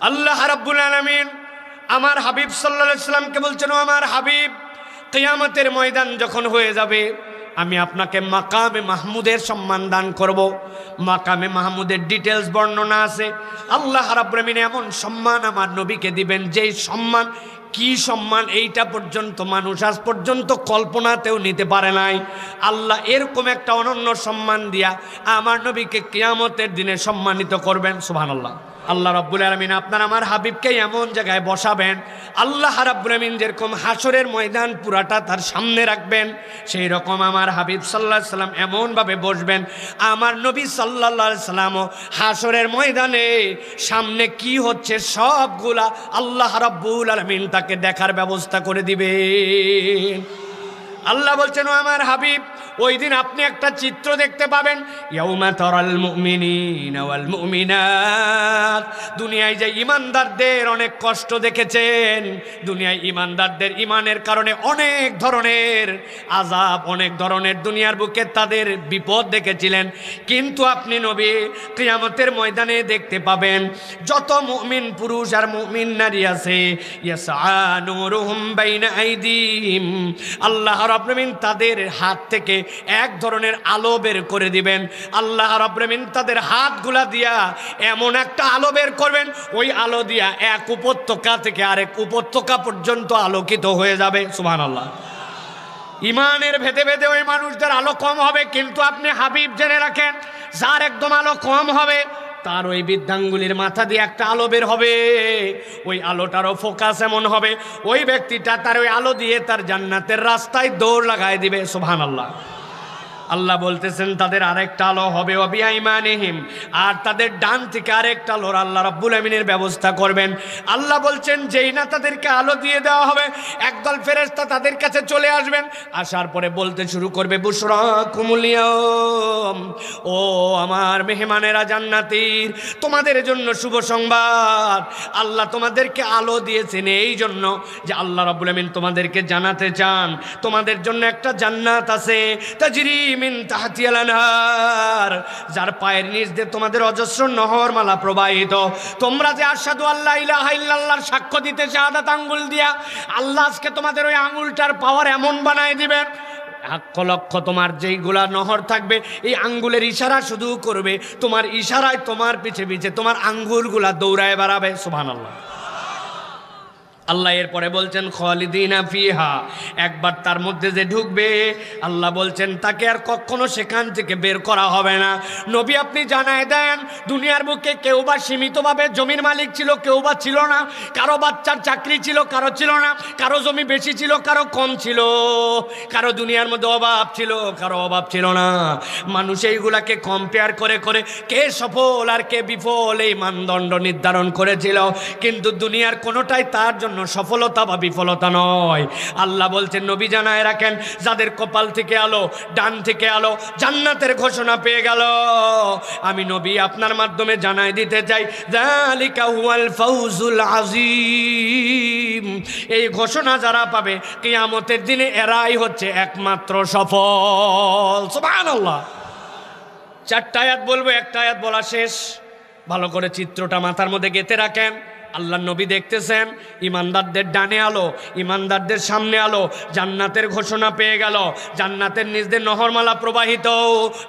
আল্লাহ রাব্বুল আলামিন আমার হাবিব সাল্লাল্লাহু আলাইহি সাল্লামকে বলছেন, ও আমার হাবিব, কিয়ামতের ময়দান যখন হয়ে যাবে আমি আপনাকে মাকামে মাহমুদের সম্মান দান করব। মাকামে মাহমুদের ডিটেলস বর্ণনা আছে। আল্লাহ রাব্বুল আলামিন এমন সম্মান আমার নবীকে দিবেন, যেই সম্মান, কি সম্মান, এইটা পর্যন্ত মানুষ আজ পর্যন্ত কল্পনাতেও নিতে পারে নাই। আল্লাহ এরকম একটা অনন্য সম্মান দিয়া আমার নবীকে কিয়ামতের দিনে সম্মানিত করবেন। সুবহানাল্লাহ। আল্লাহ রাব্বুল আলামিন আপনার আমার হাবিবকে এমন জায়গায় বসাবেন, আল্লাহ রাব্বুল আলামিন যেরকম হাসরের ময়দান পুরাটা তার সামনে রাখবেন, সেই রকম আমার হাবিব সাল্লাল্লাহু আলাইহি সাল্লাম এমনভাবে বসবেন, আমার নবী সাল্লাল্লাহু আলাইহি সাল্লামও হাসরের ময়দানে সামনে কি হচ্ছে সবগুলা আল্লাহ রাব্বুল আলামিন তাকে দেখার ব্যবস্থা করে দিবেন। আল্লাহ বলছেন, ও আমার হাবিব, ওই দিন আপনি একটা চিত্র দেখতে পাবেন। ইয়াউমা তারাল মুমিনিনা ওয়াল মুমিনাত, দুনিয়ায় যে ইমানদারদের অনেক কষ্ট দেখেছেন, দুনিয়ায় ইমানদারদের ইমানের কারণে অনেক ধরনের আযাব, অনেক ধরনের দুনিয়ার বুকে তাদের বিপদ দেখেছিলেন, কিন্তু আপনি নবী কিয়ামতের ময়দানে দেখতে পাবেন যত মুমিন পুরুষ আর মুমিন নারী আছে, ইয়াসআ নূরুহুম বাইনা আইদিহিম, আল্লাহ রাব্বুল আলামিন তাদের হাত থেকে এক ধরনের আলো বের করে দিবেন। আল্লাহ রাব্বুল আলামিন তাদের হাতগুলা দিয়া এমন একটা আলো বের করবেন, ওই আলো দিয়া এক উপত্যকা থেকে আরেক উপত্যকা পর্যন্ত আলোকিত হয়ে যাবে। সুবহানাল্লাহ। ইমানের ভেদে ভেদে ওই মানুষদের আলো কম হবে, কিন্তু আপনি হাবিব জেনে রাখেন, যার একদম আলো কম হবে তার ওই বৃদ্ধাঙ্গুলির মাথা দিয়ে একটা আলো বের হবে, ওই আলোটারও ফোকাস এমন হবে, ওই ব্যক্তিটা তার ওই আলো দিয়ে তার জান্নাতের রাস্তায় দৌড় লাগায় দিবে। সুবহানাল্লাহ। আল্লাহ বলতেছেন তাদের আরেকটা আলো হবে ওয়াবিআইমানিহিম, আর তাদের ডান থেকে আরেকটা আলোর আল্লাহ রাব্বুল আমিনের ব্যবস্থা করবেন। আল্লাহ বলছেন, যেই না তাদেরকে আলো দিয়ে দেওয়া হবে, একদল ফেরেশতা তাদের কাছে চলে আসবেন, আসার পরে বলতে শুরু করবে, বুশরাকুমুল ইয়াউম, ও আমার মেহমানেরা জান্নাতীর, তোমাদের জন্য শুভ সংবাদ। আল্লাহ তোমাদেরকে আলো দিয়েছেন এই জন্য যে আল্লাহ রাব্বুল আমিন তোমাদেরকে জানাতে চান তোমাদের জন্য একটা জান্নাত আছে, তাজরি মিন তাহতিহাল আনহার, যার পায়ের নিচ দিয়ে তোমাদের অজস্র নহরমালা প্রবাহিত। তোমরা যে আশহাদু আল্লা ইলাহা ইল্লাল্লাহর সাক্ষ্য দিতে শাহাদাত আঙ্গুল দিয়া, আল্লাহ আজকে তোমাদের ওই আঙ্গুলটার পাওয়ার এমন বানায় দিবেন, লক্ষ লক্ষ তোমার যেইগুলা নহর থাকবে, এই আঙ্গুলের ইশারা শুধু করবে, তোমার ইশারায় তোমার পিছে পিছে তোমার আঙ্গুলগুলা দৌড়ায় বেড়াবে। সুবহানাল্লাহ। আল্লাহ এরপরে বলছেন খালিদিনা ফিহা, একবার তার মধ্যে যে ঢুকবে, আল্লাহ বলছেন তাকে আর কখনো সেখান থেকে বের করা হবে না। নবী আপনি জানায় দেন, দুনিয়ার বুকে কেউ বা সীমিতভাবে জমির মালিক ছিল, কেউ বা ছিল না, কারো বাচ্চার চাকরি ছিল, কারো ছিল না, কারো জমি বেশি ছিল, কারো কম ছিল, কারো দুনিয়ার মধ্যে অভাব ছিল, কারো অভাব ছিল না। মানুষ এইগুলাকে কম্পেয়ার করে করে কে সফল আর কে বিফল এই মানদণ্ড নির্ধারণ করেছিল, কিন্তু দুনিয়ার কোনোটাই তার জন্য সফলতা বা বিফলতা নয়। আল্লাহ বলছেন, নবী জানায় রাখেন, যাদের কপাল থেকে আলো, ডান থেকে আলো, জান্নাতের ঘোষণা পেয়ে গেল, আমি নবী আপনার মাধ্যমে জানাই দিতে চাই, যালিকা হুয়াল ফাউজুল আযীম, এই ঘোষণা যারা পাবে কিয়ামতের দিনে এরাই হচ্ছে একমাত্র সফল। সুবহানাল্লাহ। চারটা আয়াত বলবো, একটা আয়াত বলা শেষ। ভালো করে চিত্রটা মাথার মধ্যে গেঁথে রাখেন। আল্লাহ নবী দেখতেছেন ইমানদারদের ডানে আলো, ইমানদারদের সামনে আলো, জান্নাতের ঘোষণা পেয়ে গেল, জান্নাতের নিচ দিয়ে নহরমালা প্রবাহিত।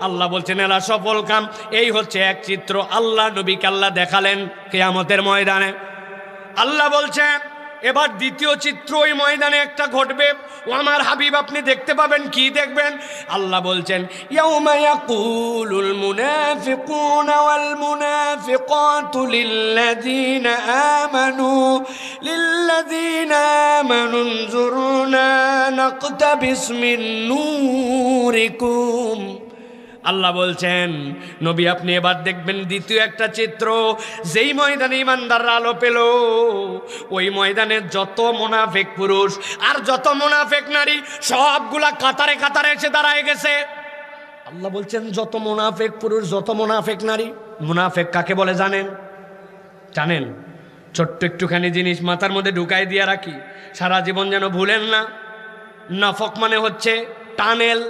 আল্লাহ বলছেন এরা সফল কাম। এই হচ্ছে এক চিত্র আল্লাহ নবীকে আল্লাহ দেখালেন কিয়ামতের ময়দানে। আল্লাহ বলছেন এবার দ্বিতীয় চিত্র ওই ময়দানে একটা ঘটবে, ও আমার হাবিব আপনি দেখতে পাবেন। কি দেখবেন? আল্লাহ বলছেন, ইয়াউমা ইয়াকুলুল মুনাফিকুনা ওয়াল মুনাফিকাতু লিল্লাযীনা আমানু উনজুরুনা নাকতাবিস মিন নূরিকুম। আল্লাহ বলছেন নবী আপনি এবার দেখবেন দ্বিতীয় একটা চিত্র, যেই ময়দানে ইমানদাররা আলো পেল, ওই ময়দানে যত মুনাফিক পুরুষ আর যত মুনাফিক নারী সবগুলা কাতারে কাতারে এসে দাঁড়ায় গেছে। আল্লাহ বলছেন যত মুনাফিক পুরুষ, যত মুনাফিক নারী। মুনাফিক কাকে বলে জানেন? জানেন? ছোট্ট একটুখানি জিনিস মাথার মধ্যে ঢুকাই দিয়ে রাখি, সারা জীবন যেন ভুলেন না। নাফক মানে হচ্ছে টানেল,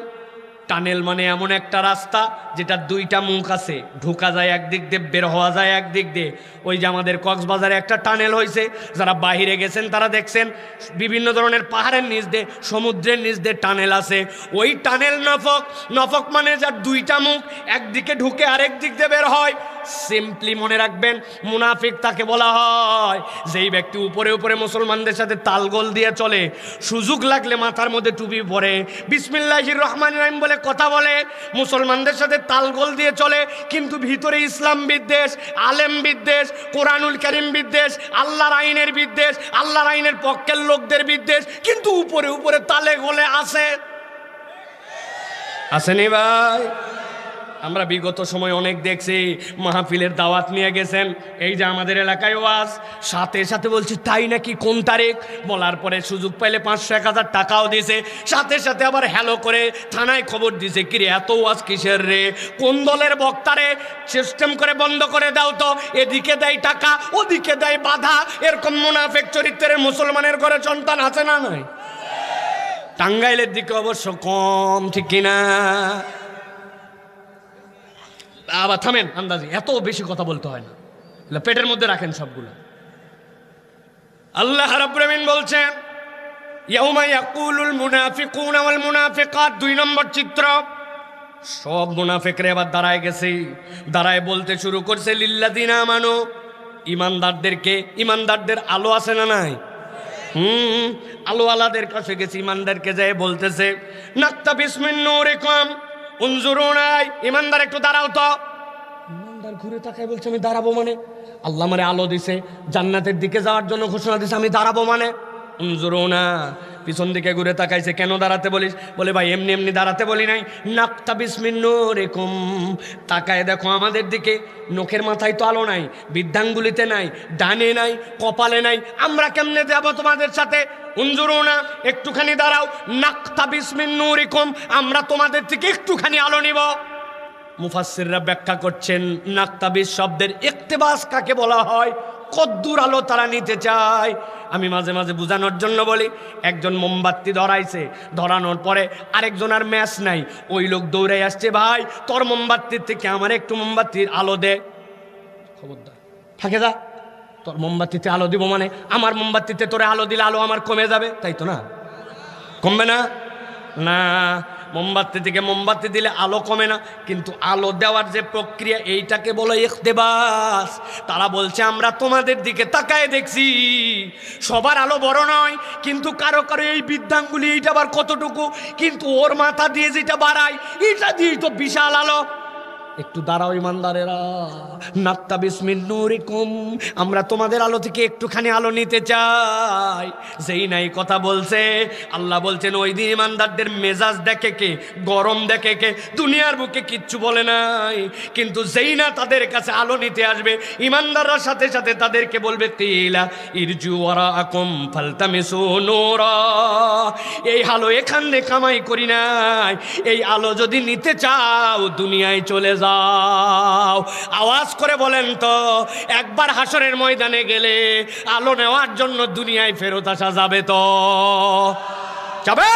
টানেল মানে এমন একটা রাস্তা যেটা দুইটা মুখ আছে, ঢোকা যায় একদিক দিয়ে, বের হওয়া যায় একদিক দিয়ে। ওই যে আমাদের কক্সবাজারে একটা টানেল হয়েছে, যারা বাহিরে গেছেন তারা দেখছেন বিভিন্ন ধরনের পাহাড়ের নিচ দিয়ে, সমুদ্রের নিচ দিয়ে টানেল আছে। ওই টানেল নফক, নফক মানে যার দুইটা মুখ, একদিকে ঢুকে আরেক দিক দিয়ে বের হয়। সিম্পলি মনে রাখবেন, মুনাফিক তাকে বলা হয় যেই ব্যক্তি উপরে উপরে মুসলমানদের সাথে তালগোল দিয়ে চলে, সুযোগ লাগলে মাথার মধ্যে টুপি পরে, বিসমিল্লাহির রহমানির রহিম বলে কথা বলে, মুসলমানদের সাথে তালগোল দিয়ে চলে, কিন্তু ভিতরে ইসলাম বিদ্বেষ, আলেম বিদ্বেষ, কোরআনুল কারীম বিদ্বেষ, আল্লাহর আইনের বিদ্বেষ, আল্লাহর আইনের পক্ষের লোকদের বিদ্বেষ, কিন্তু উপরে উপরে তালে গোলে আসেনি ভাই? আমরা বিগত সময় অনেক দেখছি, মাহফিলের দাওয়াত নিয়ে গেছেন, এই যে আমাদের এলাকায় ওয়াজ, সাথে সাথে বলছি তাই নাকি, কোন তারিখ বলার পরে সুযোগ পাইলে 500-1000 টাকাও দিয়েছে, সাথে সাথে আবার হ্যালো করে থানায় খবর দিয়েছে, কিরে এত ওয়াজ কিসের রে, কোন দলের বক্তারে, সিস্টেম করে বন্ধ করে দাও তো, এদিকে দেয় টাকা ওদিকে দেয় বাধা। এরকম মুনাফিক চরিত্রের মুসলমানের ঘরে সন্তান আছে না নাই? টাঙ্গাইলের দিকে অবশ্য কম, ঠিক কিনা? আবার থামেন, আন্দাজি এত বেশি কথা বলতে হয় না, পেটের মধ্যে রাখেন সবগুলো। আল্লাহ রাব্বুল আমিন বলছেন ইয়াউমা ইয়াকুলুল মুনাফিকুনা ওয়াল মুনাফিকাত, 2 নম্বর চিত্র। সব মুনাফিকরা এবার দাঁড়ায় গেছে, দাঁড়ায় বলতে শুরু করছে লিল্লাযিনা আমানু, ইমানদারদেরকে, ইমানদারদের আলো আছে না নাই? আলো আলাদের কাছে গেছে, ইমানদারকে যায় বলতেছে নাক্তাবিস মিন নূরিকুম উনজুরুনা, ইমানদার একটু দাঁড়াও তো। ইমানদার ঘুরে তাকায় বলছে আমি দাঁড়াবো মানে? আল্লাহ আমারে আলো দিছে, জান্নাতের দিকে যাওয়ার জন্য ঘোষণা দিছে, আমি দাঁড়াবো মানে? উনজুরুনা, পিছন দিকে ঘুরে তাকাইছে, কেন দাঁড়াতে বলিস? বলে ভাই এমনি এমনি দাঁড়াতে বলি নাই, নাক্তাবিস মিন নূরিকুম, তাকায় দেখো আমাদের দিকে, নখের মাথায় তো আলো নাই, বৃদ্ধাঙ্গুলিতে নাই, ডানে নাই, কপালে নাই, আমরা কেমনে যাবো তোমাদের সাথে? উনজুরুনা, একটুখানি দাঁড়াও, নাক্তাবিস মিন নূরিকুম, আমরা তোমাদের থেকে একটুখানি আলো নিব। মুফাসসিররা ব্যাখ্যা করছেন নাক্তাবিস শব্দের ইক্তেবাস কাকে বলা হয়, কদ্দুর আলো তারা নিতে চায়। আমি মাঝে মাঝে বোঝানোর জন্য বলি, একজন মোমবাতি ধরাইছে, ধরানোর পরে আরেকজন আর ম্যাচ নাই, ওই লোক দৌড়ে আসছে, ভাই তোর মোমবাতির থেকে আমার একটু মোমবাতির আলো দে। খবরদার থাকে যা, তোর মোমবাতিতে আলো দিব মানে আমার মোমবাতিতে তোরে আলো দিলে আলো আমার কমে যাবে, তাই তো না? কমবে না? না, মোমবাতি থেকে মোমবাতি দিলে আলো কমে না, কিন্তু আলো দেওয়ার যে প্রক্রিয়া এইটাকে বলে ইখতিবাস। তারা বলছে আমরা তোমাদের দিকে তাকায় দেখছি, সবার আলো বড় নয়, কিন্তু কারো কারো এই বৃদ্ধাঙ্গুলি এইটা আবার কতটুকু, কিন্তু ওর মাথা দিয়ে যেটা বাড়ায় এটা দিয়েই তো বিশাল আলো। একটু দাঁড়াও ইমানদারেরা, নাক্তাবিস মিন নূরিকুম, আমরা তোমাদের আলো থেকে একটুখানি আলো নিতে চাই। যেই নাই কথা বলছে, আল্লাহ বলছেন ওই দিন ইমানদারদের মেজাজ দেখে কে, গরম দেখে কে, দুনিয়ার বুকে কিচ্ছু বলে নাই, কিন্তু যেই না তাদের কাছে আলো নিতে আসবে, ইমানদাররা সাথে সাথে তাদেরকে বলবে কিলা ইরজু ওয়ারাকুম ফালতামিসু নূরা, এই আলো এখান থেকে কামাই করি নাই, এই আলো যদি নিতে চাও দুনিয়ায় চলে যাও। আওয়াজ করে বলেন তো, একবার হাসরের ময়দানে গেলে আলো নেওয়ার জন্য দুনিয়ায় ফেরত আসা যাবে তো? যাবে?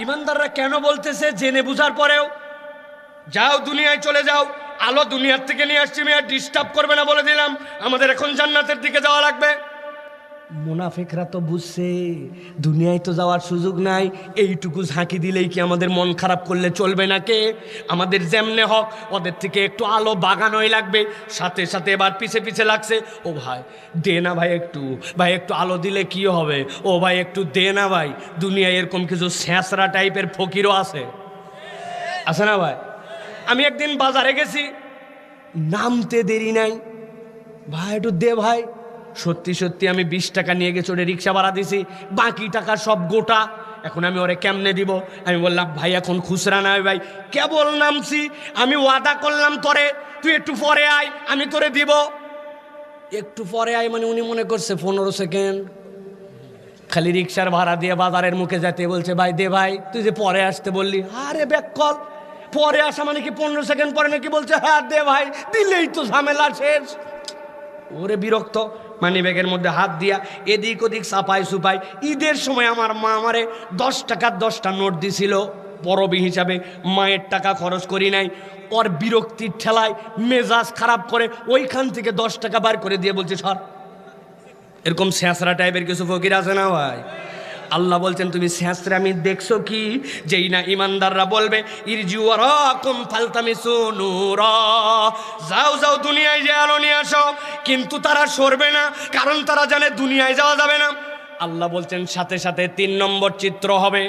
ইমানদাররা কেন বলতেছে জেনে বুঝার পরেও, যাও দুনিয়ায় চলে যাও, আলো দুনিয়ার থেকে নিয়ে আসছি, মেয়ে ডিস্টার্ব করবে না বলে দিলাম, আমাদের এখন জান্নাতের দিকে যাওয়া লাগবে। মুনাফিকরা তো বুঝছে দুনিয়ায় তো যাওয়ার সুযোগ নাই, এইটুকু ঝাঁকি দিলেই কি আমাদের মন খারাপ করলে চলবে না? কে আমাদের যেমনে হক ওদের থেকে একটু আলো বাগানোই লাগবে। সাথে সাথে এবার পিছে পিছে লাগছে, ও ভাই দে না ভাই একটু, ভাই একটু আলো দিলে কি হবে, ও ভাই একটু দে না ভাই। দুনিয়ায় এরকম কিছু স্যাঁচরা টাইপের ফকিরও আছে, আছে না ভাই? আমি একদিন বাজারে গেছি, নামতে দেরি নাই, ভাই একটু দে ভাই। সত্যি সত্যি আমি 20 টাকা নিয়ে গেছি, ওরে রিক্সা ভাড়া দিছি, বাকি টাকা সব গোটা। এখন আমি ওরে কেমনে দিব? আমি বললাম ভাই এখন খুচরা নাই ভাই, কেবল নামছি, আমি ওয়াদা করলাম তোরে তুই একটু পরে আয়, আমি তোরে দিব। একটু পরে আয় মানে উনি মনে করছে 15 সেকেন্ড, খালি রিক্সার ভাড়া দিয়ে বাজারের মুখে যেতে বলছে ভাই দে ভাই, তুই যে পরে আসতে বললি, আরে ব্যাক কল, পরে আসা মানে কি 15 সেকেন্ড পরে নাকি? বলছে হ্যাঁ দে ভাই, দিলেই তো ঝামেলা শেষ। ওরে বিরক্ত, মানি ব্যাগের মধ্যে হাত দিয়া এদিক ওদিক সাপাই সুপাই। ঈদের সময় আমার মা আমারে 10 টাকার 10টা নোট দিছিল, পরবী হিসাবে মায়ের টাকা খরচ করি নাই, ওর বিরক্তির ঠেলায় মেজাজ খারাপ করে ওইখান থেকে 10 টাকা বার করে দিয়ে বলছে সর। এরকম স্যাঁচরা টাইপের কিছু ফকির আছে না ভাই? আল্লাহ বলছেন তুমি স্যাঁচরা আমি দেখছো কি? যেই না ইমানদাররা বলবে ইরজিউ ওয়ারাকুম ফালতামিসু নূরা, যাও যাও দুনিয়ায় যে আলো নিয়ে আসো, কিন্তু তারা সরবে না, কারণ তারা জানে দুনিয়ায় যাওয়া যাবে না। আল্লাহ বলছেন সাথে সাথে 3 নম্বর চিত্র হবে।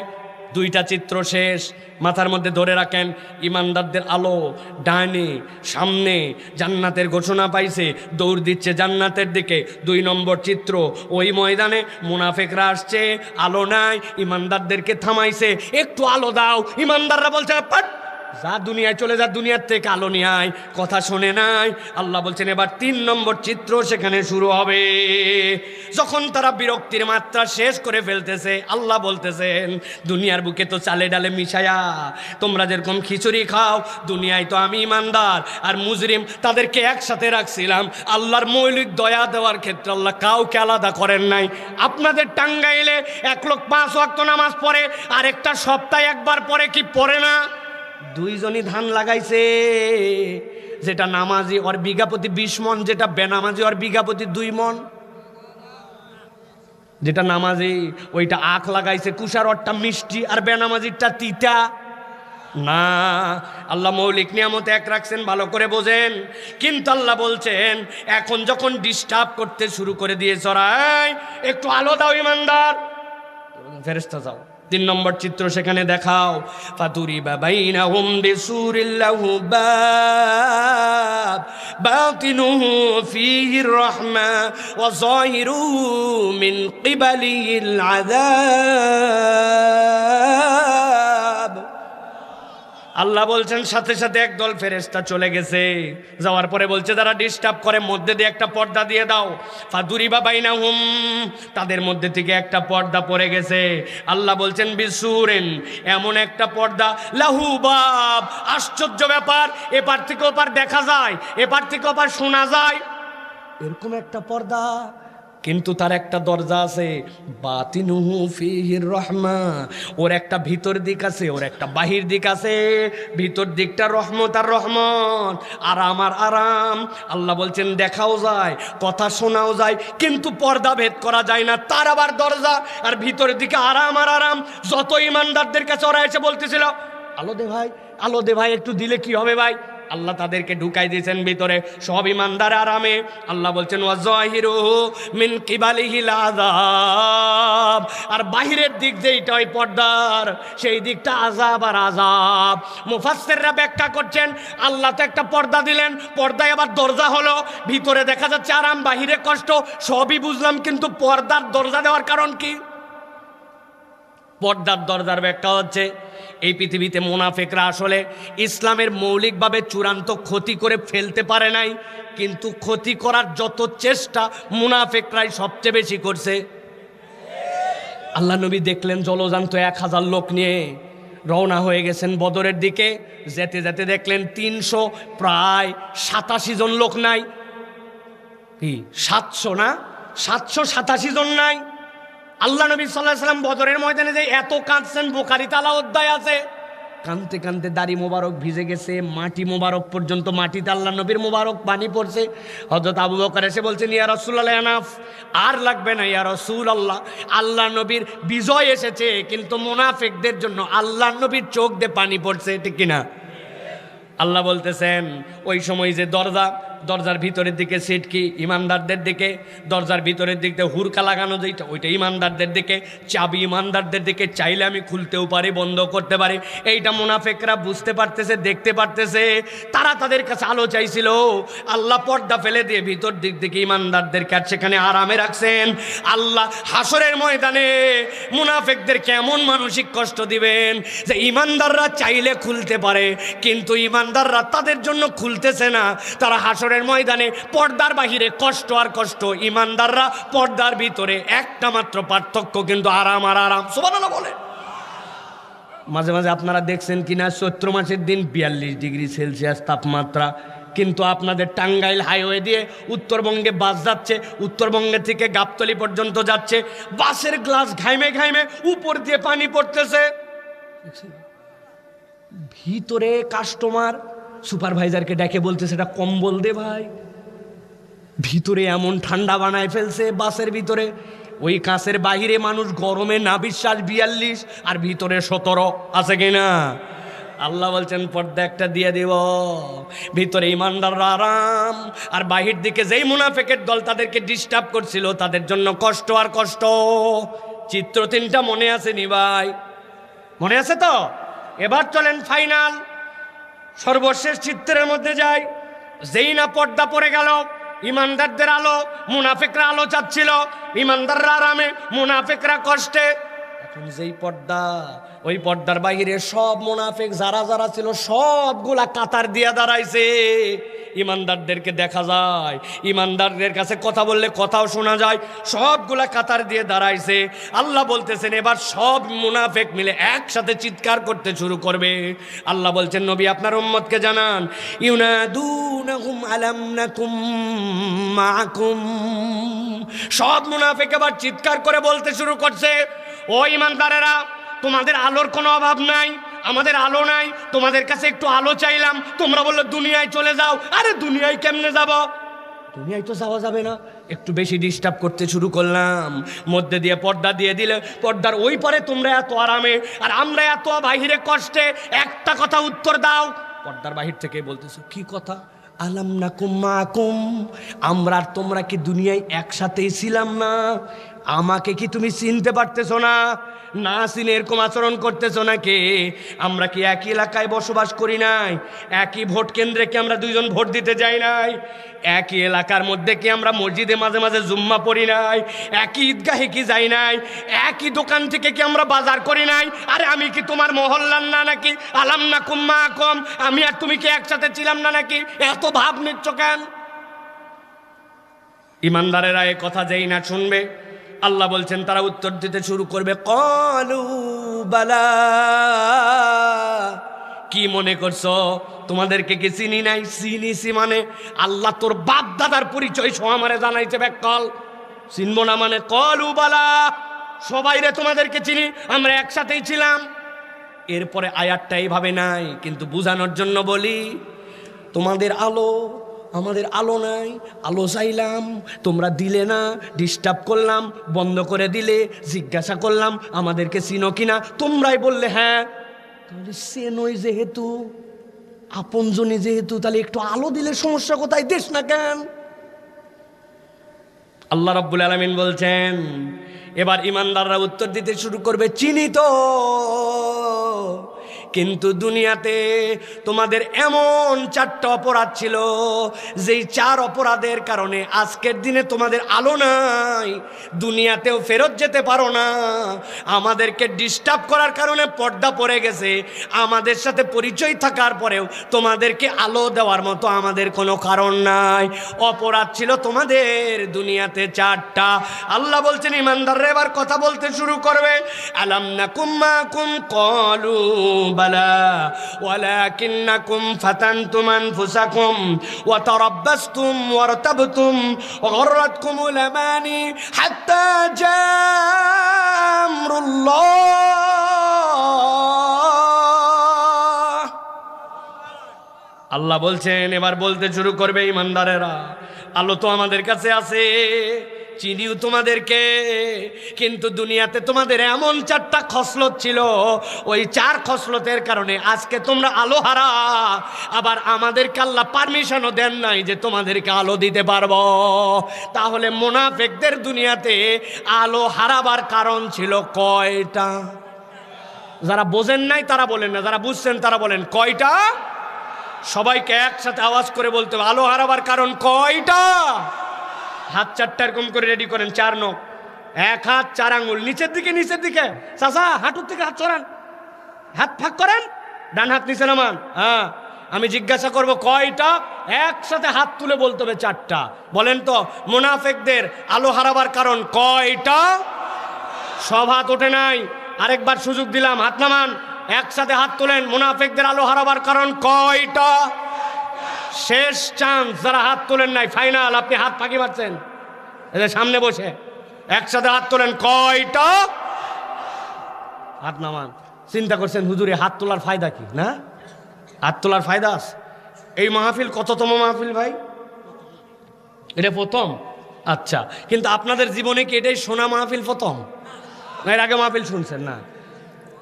2টা চিত্র শেষ, মাথার মধ্যে ধরে রাখেন। ইমানদারদের আলো ডানে সামনে জান্নাতের ঘোষণা পাইছে, দৌড় দিচ্ছে জান্নাতের দিকে। 2 নম্বর চিত্র, ওই ময়দানে মুনাফিকরা আসছে, আলো নাই, ইমানদারদেরকে থামাইছে, একটু আলো দাও। ইমানদাররা বলছে পাট, যা দুনিয়ায় চলে যা, দুনিয়ার থেকে আলো নিয়ে আয়, কথা শোনে নাই। আল্লাহ বলছেন এবার 3 নম্বর চিত্র সেখানে শুরু হবে। যখন তারা বিরক্তির মাত্রা শেষ করে ফেলতেছে, আল্লাহ বলতেছেন দুনিয়ার বুকে তো চালে ডালে মিশায়া তোমরা যেরকম খিচুড়ি খাও, দুনিয়ায় তো আমি ইমানদার আর মুজরিম তাদেরকে একসাথে রাখছিলাম। আল্লাহর মৌলিক দয়া দেওয়ার ক্ষেত্রে আল্লাহ কাউকে আলাদা করেন নাই। আপনাদের টাঙ্গাইলে 1 লোক 5 ওয়াক্ত নামাজ পড়ে, আর একটা সপ্তাহে একবার পড়ে কি পড়ে না? 2 জনই ধান লাগাইছে, যেটা নামাজি ওর বিঘা প্রতি 20 মন, যেটা বেনামাজি ওর বিঘা প্রতি 2 মন। যেটা নামাজি ওইটা আখ লাগাইছে, কুষার ওরটা মিষ্টি আর বেনামাজিরটা তিতা না। আল্লাহ মৌলিক নিয়ামত এক রাখছেন, ভালো করে বোঝেন। কিন্তু আল্লাহ বলছেন এখন যখন ডিস্টার্ব করতে শুরু করে দিয়েছ, একটু আলো দাও ইমানদার, ফেরেশতা যাও। 3 নম্বর চিত্র সেখানে দেখাও। ফাতুরিবা বাইনাহুম বিসুরিল্লাহু বাব বাতিনুহু ফীহির রাহমা ওয়া যাহিরুহু মিন কিবালিল আযাব। আল্লাহ বলছেন সাথে সাথে একদল ফেরেশতা চলে গেছে, যাওয়ার পরে বলছে যারা ডিস্টার্ব করে মধ্যে দিয়ে একটা পর্দা দিয়ে দাও। ফাদুরিবা বাইনাহুম, তাদের মধ্যে থেকে একটা পর্দা পড়ে গেছে। আল্লাহ বলছেন বিসুরেন, এমন একটা পর্দা, লাহু বাব, আশ্চর্য ব্যাপার, এপার থেকে ওপার দেখা যায়, এপার থেকে ওপার শোনা যায়, এরকম একটা পর্দা। কিন্তু তার একটা দরজা আছে, বাতিনুহু ফীহির রাহমা, ওর একটা ভিতর দিক আছে, ওর একটা বাহির দিক আছে। ভিতর দিকটা রহমত আর রহমত, আরাম আর আরাম। আল্লাহ বলছেন দেখাও যায়, কথা শোনাও যায়, কিন্তু পর্দা ভেদ করা যায় না। তার আবার দরজা, আর ভিতরের দিকে আরাম আর আরাম। যত ইমানদারদের কাছে ওরা এসে বলতেছিল আলো দে ভাই, আলো দে ভাই, একটু দিলে কি হবে ভাই, আল্লাহ তাদেরকে ঢুকাই দিয়েছেন ভিতরে, সব ইমানদার আরামে। আল্লাহ বলছেন ওয়াজাহিরুহু মিন কিবালিহিল আযাব, আর বাহিরের দিক যেইটা ওই পর্দার, সেই দিকটা আযাব আর আযাব। মুফাসসিররা ব্যাখ্যা করছেন আল্লাহ তো একটা পর্দা দিলেন, পর্দায় আবার দরজা হলো, ভিতরে দেখা যাচ্ছে আরাম, বাহিরে কষ্ট, সবই বুঝলাম, কিন্তু পর্দার দরজা দেওয়ার কারণ কি? পর্দার দরজার ব্যাখ্যা হচ্ছে এই পৃথিবীতে মুনাফিকরা আসলে ইসলামের মৌলিকভাবে চূড়ান্ত ক্ষতি করে ফেলতে পারে নাই, কিন্তু ক্ষতি করার যত চেষ্টা মুনাফিকরাই সবচেয়ে বেশি করছে। আল্লাহ নবী দেখলেন জলজান্ত 1000 লোক নিয়ে রওনা হয়ে গেছেন বদরের দিকে। যেতে যেতে দেখলেন 300 প্রায় 87 জন লোক নাই, কি 700 না, 787 জন নাই। আল্লাহ নবী সাল্লাল্লাহু আলাইহি ওয়াসাল্লাম বদরের ময়দানে যে এত কাঁদছেন, বুখারী তালা অধ্যায় আছে, কাঁদতে কাঁদতে দাড়ি মোবারক ভিজে গেছে, মাটি মোবারক পর্যন্ত মাটিতে আল্লাহ নবীর মোবারক পানি পড়ছে। হযরত আবু বকর এসে বলছেন ইয়া রাসূলুল্লাহ এনাফ, আর লাগবে না ইয়া রাসূলুল্লাহ, আল্লাহ নবীর বিজয় এসেছে, কিন্তু মুনাফিকদের জন্য আল্লাহ নবীর চোখ দিয়ে পানি পড়ছে, ঠিক কিনা? আল্লাহ বলতেছেন ওই সময় যে দরজার ভিতরের দিকে সিটকি ইমানদারদের দিকে, দরজার ভিতরের দিকে হুরকা লাগানো যেটা ওইটা ইমানদারদের দিকে, চাবি ইমানদারদের দিকে, চাইলে আমি খুলতেও পারি বন্ধ করতে পারি। এইটা মুনাফিকরা বুঝতে পারতেছে, দেখতে পারতেছে, তারা তাদের কাছে আলো চাইছিল। আল্লাহ পর্দা ফেলে দিয়ে ভিতর দিক থেকে ইমানদারদেরকে আর সেখানে আরামে রাখছেন। আল্লাহ হাসরের ময়দানে মুনাফিকদের কেমন মানসিক কষ্ট দিবেন যে ইমানদাররা চাইলে খুলতে পারে, কিন্তু ইমানদাররা তাদের জন্য খুলতেছে না। তারা হাসরের ময়দানে পর্দার বাহিরে কষ্ট আর কষ্ট, ইমানদাররা পর্দার ভিতরে, একটা মাত্র পার্থক্য, কিন্তু আরাম আর আরাম। সুবহানাল্লাহ বলে। মাঝে মাঝে আপনারা দেখছেন কিনা চৈত্র মাসের দিন 42 ডিগ্রি সেলসিয়াস তাপমাত্রা, কিন্তু আপনাদের টাঙ্গাইল হাইওয়ে দিয়ে উত্তরবঙ্গে বাস যাচ্ছে, উত্তরবঙ্গে থেকে গাবতলী পর্যন্ত যাচ্ছে, বাসের গ্লাস ঘাইমে ঘাইমে উপর দিয়ে পানি পড়তেছে। ভিতরে কাস্টমার সুপারভাইজারকে ডেকে বলতে সেটা কম্বল দে ভাই, ভিতরে এমন ঠান্ডা বানায় ফেলছে বাসের ভিতরে, ওই কাঁচের বাহিরে মানুষ গরমে না বিশ্বাস 42 আর ভিতরে 17 আছে কিনা? আল্লাহ বলছেন পর্দা একটা দিয়ে দিব, ভিতরে ইমানদাররা আরাম, আর বাহির দিকে যেই মুনাফিকের দল তাদেরকে ডিস্টার্ব করছিল তাদের জন্য কষ্ট আর কষ্ট। চিত্র 3টা মনে আছে নি ভাই? মনে আছে তো? এবার চলেন ফাইনাল সর্বশেষ চিত্রের মধ্যে যাই। যেই না পর্দা পড়ে গেল, ইমানদারদের আলো, মুনাফিকরা আলো চাচ্ছিল, ইমানদাররা আরামে, মুনাফিকরা কষ্টে। এখন যেই পর্দা, ওই পর্দার বাহিরে সব মুনাফিক যারা যারা ছিল সবগুলা কাতার দিয়া দাঁড়াইছে। ইমানদারদেরকে দেখা যায়, ইমানদারদের কাছে কথা বললে কথাও শোনা যায়, সবগুলা কাতার দিয়ে দাঁড়াইছে। আল্লাহ বলতেছেন এবার সব মুনাফিক মিলে একসাথে চিৎকার করতে শুরু করবে। আল্লাহ বলছেন নবী আপনার উম্মতকে জানান, ইউনাদুনাহুম আলাম নাকুম মাআকুম। সব মুনাফিক এবার চিৎকার করে বলতে শুরু করছে, ও ইমানদারেরা, তোমাদের আলোর কোনো অভাব নাই, আমাদের আলো নাই, তোমাদের কাছে একটু আলো চাইলাম, তোমরা বললো দুনিয়ায় চলে যাও। আরে দুনিয়ায় কেমনে যাব? দুনিয়ায় তো যাওয়া যাবে না, একটু বেশি ডিস্টার্ব করতে শুরু করলাম, মধ্যে দিয়ে পর্দা দিয়ে দিলে, পর্দার ওই পারে তোমরা এত আরামে আর আমরা এত বাহিরে কষ্টে, একটা কথা উত্তর দাও। পর্দার বাহির থেকে বলতেছো কি কথা? আলাম নাকুম মাকুম, আমরা আর তোমরা কি দুনিয়ায় একসাথেই ছিলাম না? আমাকে কি তুমি চিনতে পারতেছো না? না চিনে এরকম আচরণ করতেছো নাকি? আমরা কি একই এলাকায় বসবাস করি নাই? একই ভোট কেন্দ্রে কি আমরা দুইজন ভোট দিতে যাই নাই? একই এলাকার মধ্যে কি আমরা মসজিদে মাঝে মাঝে জুম্মা পড়ি নাই? একই ঈদগাহে কি যাই নাই? একই দোকান থেকে কি আমরা বাজার করি নাই? আরে আমি কি তোমার মহল্লার না নাকি? আলাম না কুম্মা কম, আমি আর তুমি কি একসাথে ছিলাম না নাকি? এত ভাব নিচ্ছ কেন? ইমানদারেরা এ কথা যেই না শুনবে, আল্লাহ বলছেন তারা উত্তর দিতে শুরু করবে, ক্বালু বালা। কি মনে করছো তোমাদেরকে কি চিনি নাই? চিনিছি মানে আল্লাহ তোর বাপ দাদার পরিচয় সহ আমারে জানাইছে ব্যাকল, চিনবো না মানে? ক্বালু বালা, সবাই রে তোমাদেরকে চিনি, আমরা একসাথেই ছিলাম। এরপরে আয়াতটা এইভাবে নাই, কিন্তু বুঝানোর জন্য বলি, তোমাদের আলো আমাদের আলো নাই, আলো চাইলাম তোমরা দিলে না, ডিস্টার্ব করলাম, বন্ধ করে দিলে, জিজ্ঞাসা করলাম আমাদেরকে চিনো কিনা, তোমরাই বললে হ্যাঁ। তাহলে চেনই যেহেতু, আপনজনই যেহেতু, তাহলে একটু আলো দিলে সমস্যা কোথায়? দেশ না কেন? আল্লাহ রাব্বুল আলামিন বলছেন এবার ইমানদাররা উত্তর দিতে শুরু করবে, চিনি তো, কিন্তু দুনিয়াতে তোমাদের এমন 4টা অপরাধ ছিল, যেই 4 অপরাধের কারণে আজকের দিনে তোমাদের আলো নাই, দুনিয়াতেও ফেরত যেতে পারো না, আমাদেরকে ডিস্টার্ব করার কারণে পর্দা পড়ে গেছে, আমাদের সাথে পরিচয় থাকার পরেও তোমাদেরকে আলো দেওয়ার মতো আমাদের কোনো কারণ নাই। অপরাধ ছিল তোমাদের দুনিয়াতে 4টা। আল্লাহ বলছেন ইমানদাররা এবার কথা বলতে শুরু করবে, আলাম নাকুম মাকুম ক্বালু বালা ওয়ালাকিন্নাকুম ফাতানতুম আনফুসাকুম ওয়া তারাব্বাসতুম ওয়ারতাবতুম ওয়া গররাতকুমুল আমানি হাত্তা জাআ আমরুল্লাহ। আল্লাহ বলছেন এবার বলতে শুরু করবে ইমানদারেরা, আলো তো আমাদের কাছে আছে, চিনিও তোমাদেরকে, কিন্তু দুনিয়াতে তোমাদের এমন 4টা খসলত ছিল, ওই 4 খসলতের কারণে আজকে তোমরা আলো হারা। আবার আমাদেরকে আল্লাহ পারমিশনও দেন নাই যে তোমাদেরকে আলো দিতে পারবো। তাহলে মুনাফিকদের দুনিয়াতে আলো হারাবার কারণ ছিল কয়টা? যারা বোঝেন নাই তারা বলেন না, যারা বুঝছেন তারা বলেন কয়টা? সবাইকে একসাথে আওয়াজ করে বলতে হবে, আলো হারাবার কারণ কয়টা? হাত 4টা এরকম করে রেডি করেন, 4 নখ, 1 হাত 4 আঙ্গুল, নিচের দিকে নিচের দিকে, চাচা হাঁটুর থেকে হাত ছড়ান, হাত ফাঁক করেন, ডান হাত নিচে নামান। হ্যাঁ, আমি জিজ্ঞাসা করব কয়টা, একসাথে হাত তুলে বলতে হবে 4টা। বলেন তো মুনাফিকদের আলো হারাবার কারণ কয়টা? সব হাত ওঠে নাই, আরেকবার সুযোগ দিলাম, হাত নামান, একসাথে হাত তোলেন। মুনাফিকদের আলো হারাবার কারণ কয়টা? শেষ চান্স, যারা হাত তোলেন নাই ফাইনাল, আপনি হাত ফাঁকি মারছেন, এদের সামনে বসে একসাথে হাত তোলেন, কয়টা? হাত নামান। চিন্তা করছেন হুজুরে হাত তোলার ফায়দা কি না? হাত তোলার ফায়দা আছে। এই মাহফিল কততম মাহফিল ভাই? এটা প্রথম? আচ্ছা, কিন্তু আপনাদের জীবনে কি এটাই শোনা মাহফিল প্রথম, না এর আগে মাহফিল শুনছেন? না,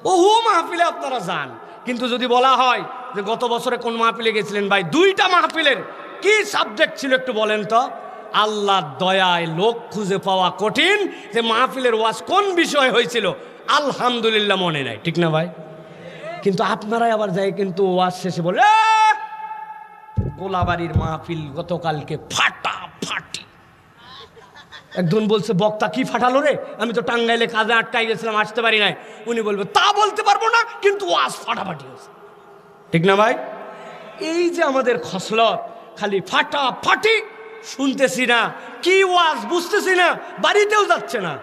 বহু মাহফিলে আপনারা যান, কিন্তু যদি বলা হয় যে গত বছরে কোন মাহফিলে গেছিলেন ভাই, 2টা মাহফিলের কি সাবজেক্ট ছিল একটু বলেন তো? আল্লাহর দয়ায় লোক খুঁজে পাওয়া কঠিন, যে মাহফিলের ওয়াজ কোন বিষয় হয়েছিল আলহামদুলিল্লাহ মনে নাই, ঠিক না ভাই? কিন্তু আপনারাই আবার যায় কিন্তু ওয়াজ শেষে বলে গোলাবাড়ির মাহফিল গতকালকে ফাটাফাটি। একজন বলছে বক্তা কি ফাটালো রে, আমি তো টাঙ্গাইলে কাজে আটকাই গেছিলাম, আসতে পারি নাই। উনি বলবে তা বলতে পারবো না, কিন্তু ওয়াজ ফাটাফাটি হয়েছে, ঠিক না ভাই? এই যে আমাদের খসলত, খালি ফাটাফাটি শুনতেছি না, কি ওয়াজ বুঝতেছি না, বাড়িতেও যাচ্ছে না।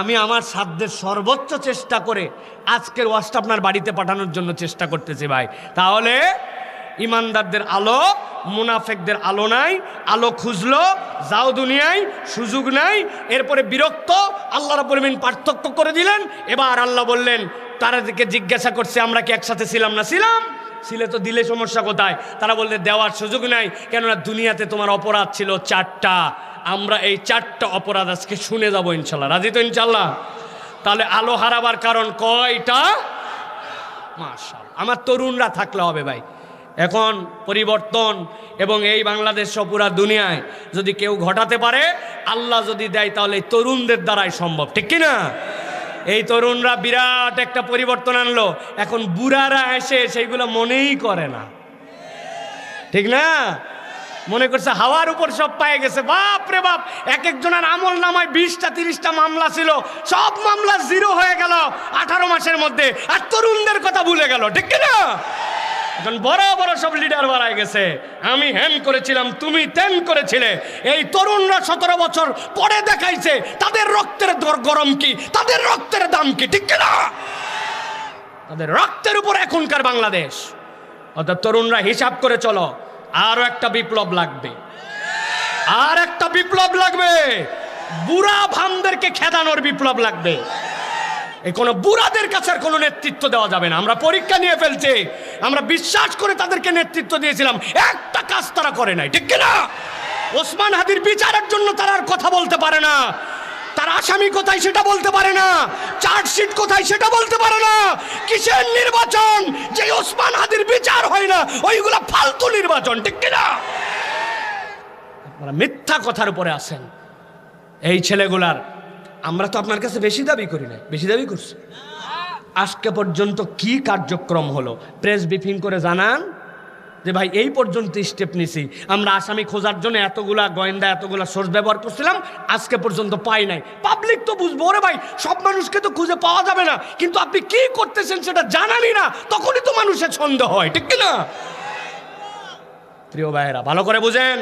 আমি আমার সাধ্যের সর্বোচ্চ চেষ্টা করে আজকের ওয়াজটা আপনার বাড়িতে পাঠানোর জন্য চেষ্টা করতেছি ভাই। তাহলে ইমানদারদের আলো, মুনাফেকদের আলো নাই। আলো খুঁজলো, যাও দুনিয়ায়, সুযোগ নাই। এরপরে বিরক্ত, আল্লাহ রাব্বুল আলামিন পার্থক্য করে দিলেন। এবার আল্লাহ বললেন, তাদেরকে জিজ্ঞাসা করছে আমরা কি একসাথে ছিলাম না? ছিলাম। ছিলে তো দিলে সমস্যা কোথায়? তারা বললে দেওয়ার সুযোগ নাই, কেননা দুনিয়াতে তোমার অপরাধ ছিল 4টা। আমরা এই 4টা অপরাধ আজকে শুনে যাবো ইনশাল্লাহ। রাজি তো ইনশাল্লাহ? তাহলে আলো হারাবার কারণ কয়টা? মাশাআল্লাহ, আমার তরুণরা থাকলে হবে ভাই। এখন পরিবর্তন এবং এই বাংলাদেশ সহ পুরা দুনিয়ায় যদি কেউ ঘটাতে পারে, আল্লাহ যদি দেয়, তাহলে এই তরুণদের দ্বারাই সম্ভব, ঠিক কিনা? এই তরুণরা বিরাট একটা পরিবর্তন আনলো। এখন বুড়ারা এসে সেইগুলো মনেই করে না, ঠিক না? মনে করছে হাওয়ার উপর সব পায়ে গেছে। বাপ রে বাপ, এক একজনের আমল নামায় 20টা 30টা মামলা ছিল, সব মামলা 0 হয়ে গেল 18 মাসের মধ্যে, আর তরুণদের কথা ভুলে গেল, ঠিক কিনা? এখন বড় বড় সব লিডার বাড়ায় গেছে, আমি হেন করেছিলাম, তুমি তেন করেছিলে। এই তরুণরা 17 বছর পরে দেখাইছে তাদের রক্তের গরম কি, তাদের রক্তের দাম কি, ঠিক কিনা? তাদের রক্তের উপর এখনকার বাংলাদেশ। অর্থাৎ তরুণরা হিসাব করে চলো, আরো একটা বিপ্লব লাগবে, আর একটা বিপ্লব লাগবে। বুড়া ভামদেরকে খেদানোর বিপ্লব লাগবে। এই কোনো বুড়াদের কাছে আর কোনো নেতৃত্ব দেওয়া যাবে না। আমরা পরীক্ষা নিয়ে ফেলছি, আমরা বিশ্বাস করে তাদেরকে নেতৃত্ব দিয়েছিলাম, একটা কাজ তারা করে নাই, ঠিক কিনা? ওসমান হাদির বিচারের জন্য তারা আর কথা বলতে পারে না, তার আসামি কোথায় সেটা বলতে পারে না, চার্জশিট কোথায় সেটা বলতে পারে না। কিসের নির্বাচন যে ওসমান হাদির বিচার হয় না? ওইগুলা ফালতু নির্বাচন, ঠিক কিনা? আপনারা মিথ্যা কথার উপরে আছেন। এই ছেলেগুলার আমরা তো আপনার কাছে বেশি দাবি করি না, বেশি দাবি করছি। আজকে পর্যন্ত কি কার্যক্রম হলো প্রেস ব্রিফিং করে জানান যে ভাই এই পর্যন্ত স্টেপ নিছি। আমরা আসামি খোঁজার জন্য এতগুলা গোয়েন্দা, এতগুলা সোর্স ব্যবহার করছিলাম, আজকে পর্যন্ত পাই নাই। পাবলিক তো বুঝবো, ওরে ভাই সব মানুষকে তো খুঁজে পাওয়া যাবে না, কিন্তু আপনি কি করতেছেন সেটা জানানই না, তখনই তো মানুষের সন্দেহ হয়, ঠিক কিনা? প্রিয় ভাইয়েরা, ভালো করে বুঝেন।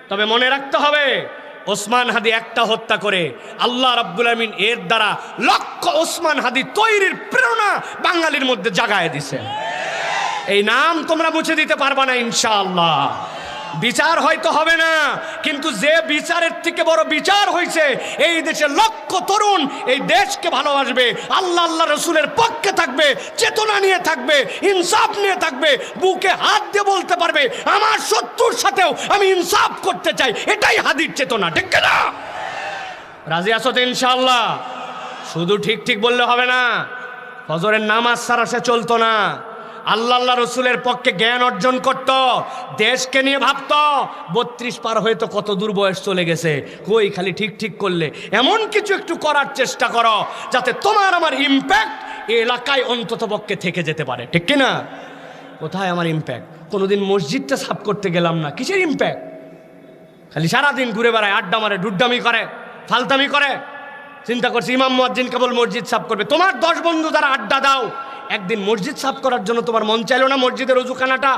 তবে মনে রাখতে হবে, ওসমান হাদি একটা হত্যা করে আল্লাহ রাব্বুল আমিন এর দ্বারা লক্ষ ওসমান হাদি তৈরির প্রেরণা বাঙালির মধ্যে জাগায় দিছে। এই নাম তোমরা মুছে দিতে পারবা না ইনশাআল্লাহ। বিচার হয়তো হবে না, কিন্তু যে বিচারের থেকে বড় বিচার হয়েছে, এই দেশে লক্ষ তরুণ এই দেশকে ভালোবাসবে, আল্লাহ আল্লাহ রসুলের পক্ষে থাকবে, চেতনা নিয়ে থাকবে, ইনসাফ নিয়ে থাকবে, বুকে হাত দিয়ে বলতে পারবে আমার শত্রুর সাথেও আমি ইনসাফ করতে চাই। এটাই হাদির চেতনা, ঠিক না? রাজি আছো তো ইনশাআল্লাহ? শুধু ঠিক ঠিক বললে হবে না, ফজরের নামাজ ছাড়া সে চলতো না। আল্লাহ আল্লাহ রসুলের পক্ষে জ্ঞান অর্জন করত, দেশকে নিয়ে ভাবত। 32 পার হয়ে তো কত দূর বয়স চলে গেছে, কই খালি ঠিক ঠিক করলে। এমন কিছু একটু করার চেষ্টা করো যাতে তোমার আমার ইম্প্যাক্ট এই এলাকায় অন্তত পক্ষে থেকে যেতে পারে, ঠিক কিনা? কোথায় আমার ইম্প্যাক্ট? কোনোদিন মসজিদটা সাফ করতে গেলাম না, কিসের ইম্প্যাক্ট? খালি সারাদিন ঘুরে বেড়ায়, আড্ডা মারে, ডুড্ডামি করে, ফালতামি করে। চিন্তা করছি ইমাম মুয়াজ্জিন কেবল মসজিদ সাফ করবে। তোমার 10 বন্ধু দ্বারা আড্ডা দাও, একদিন মসজিদ সাফ করার জন্য তোমার মন চাইলো না? মসজিদের অজুখানাটা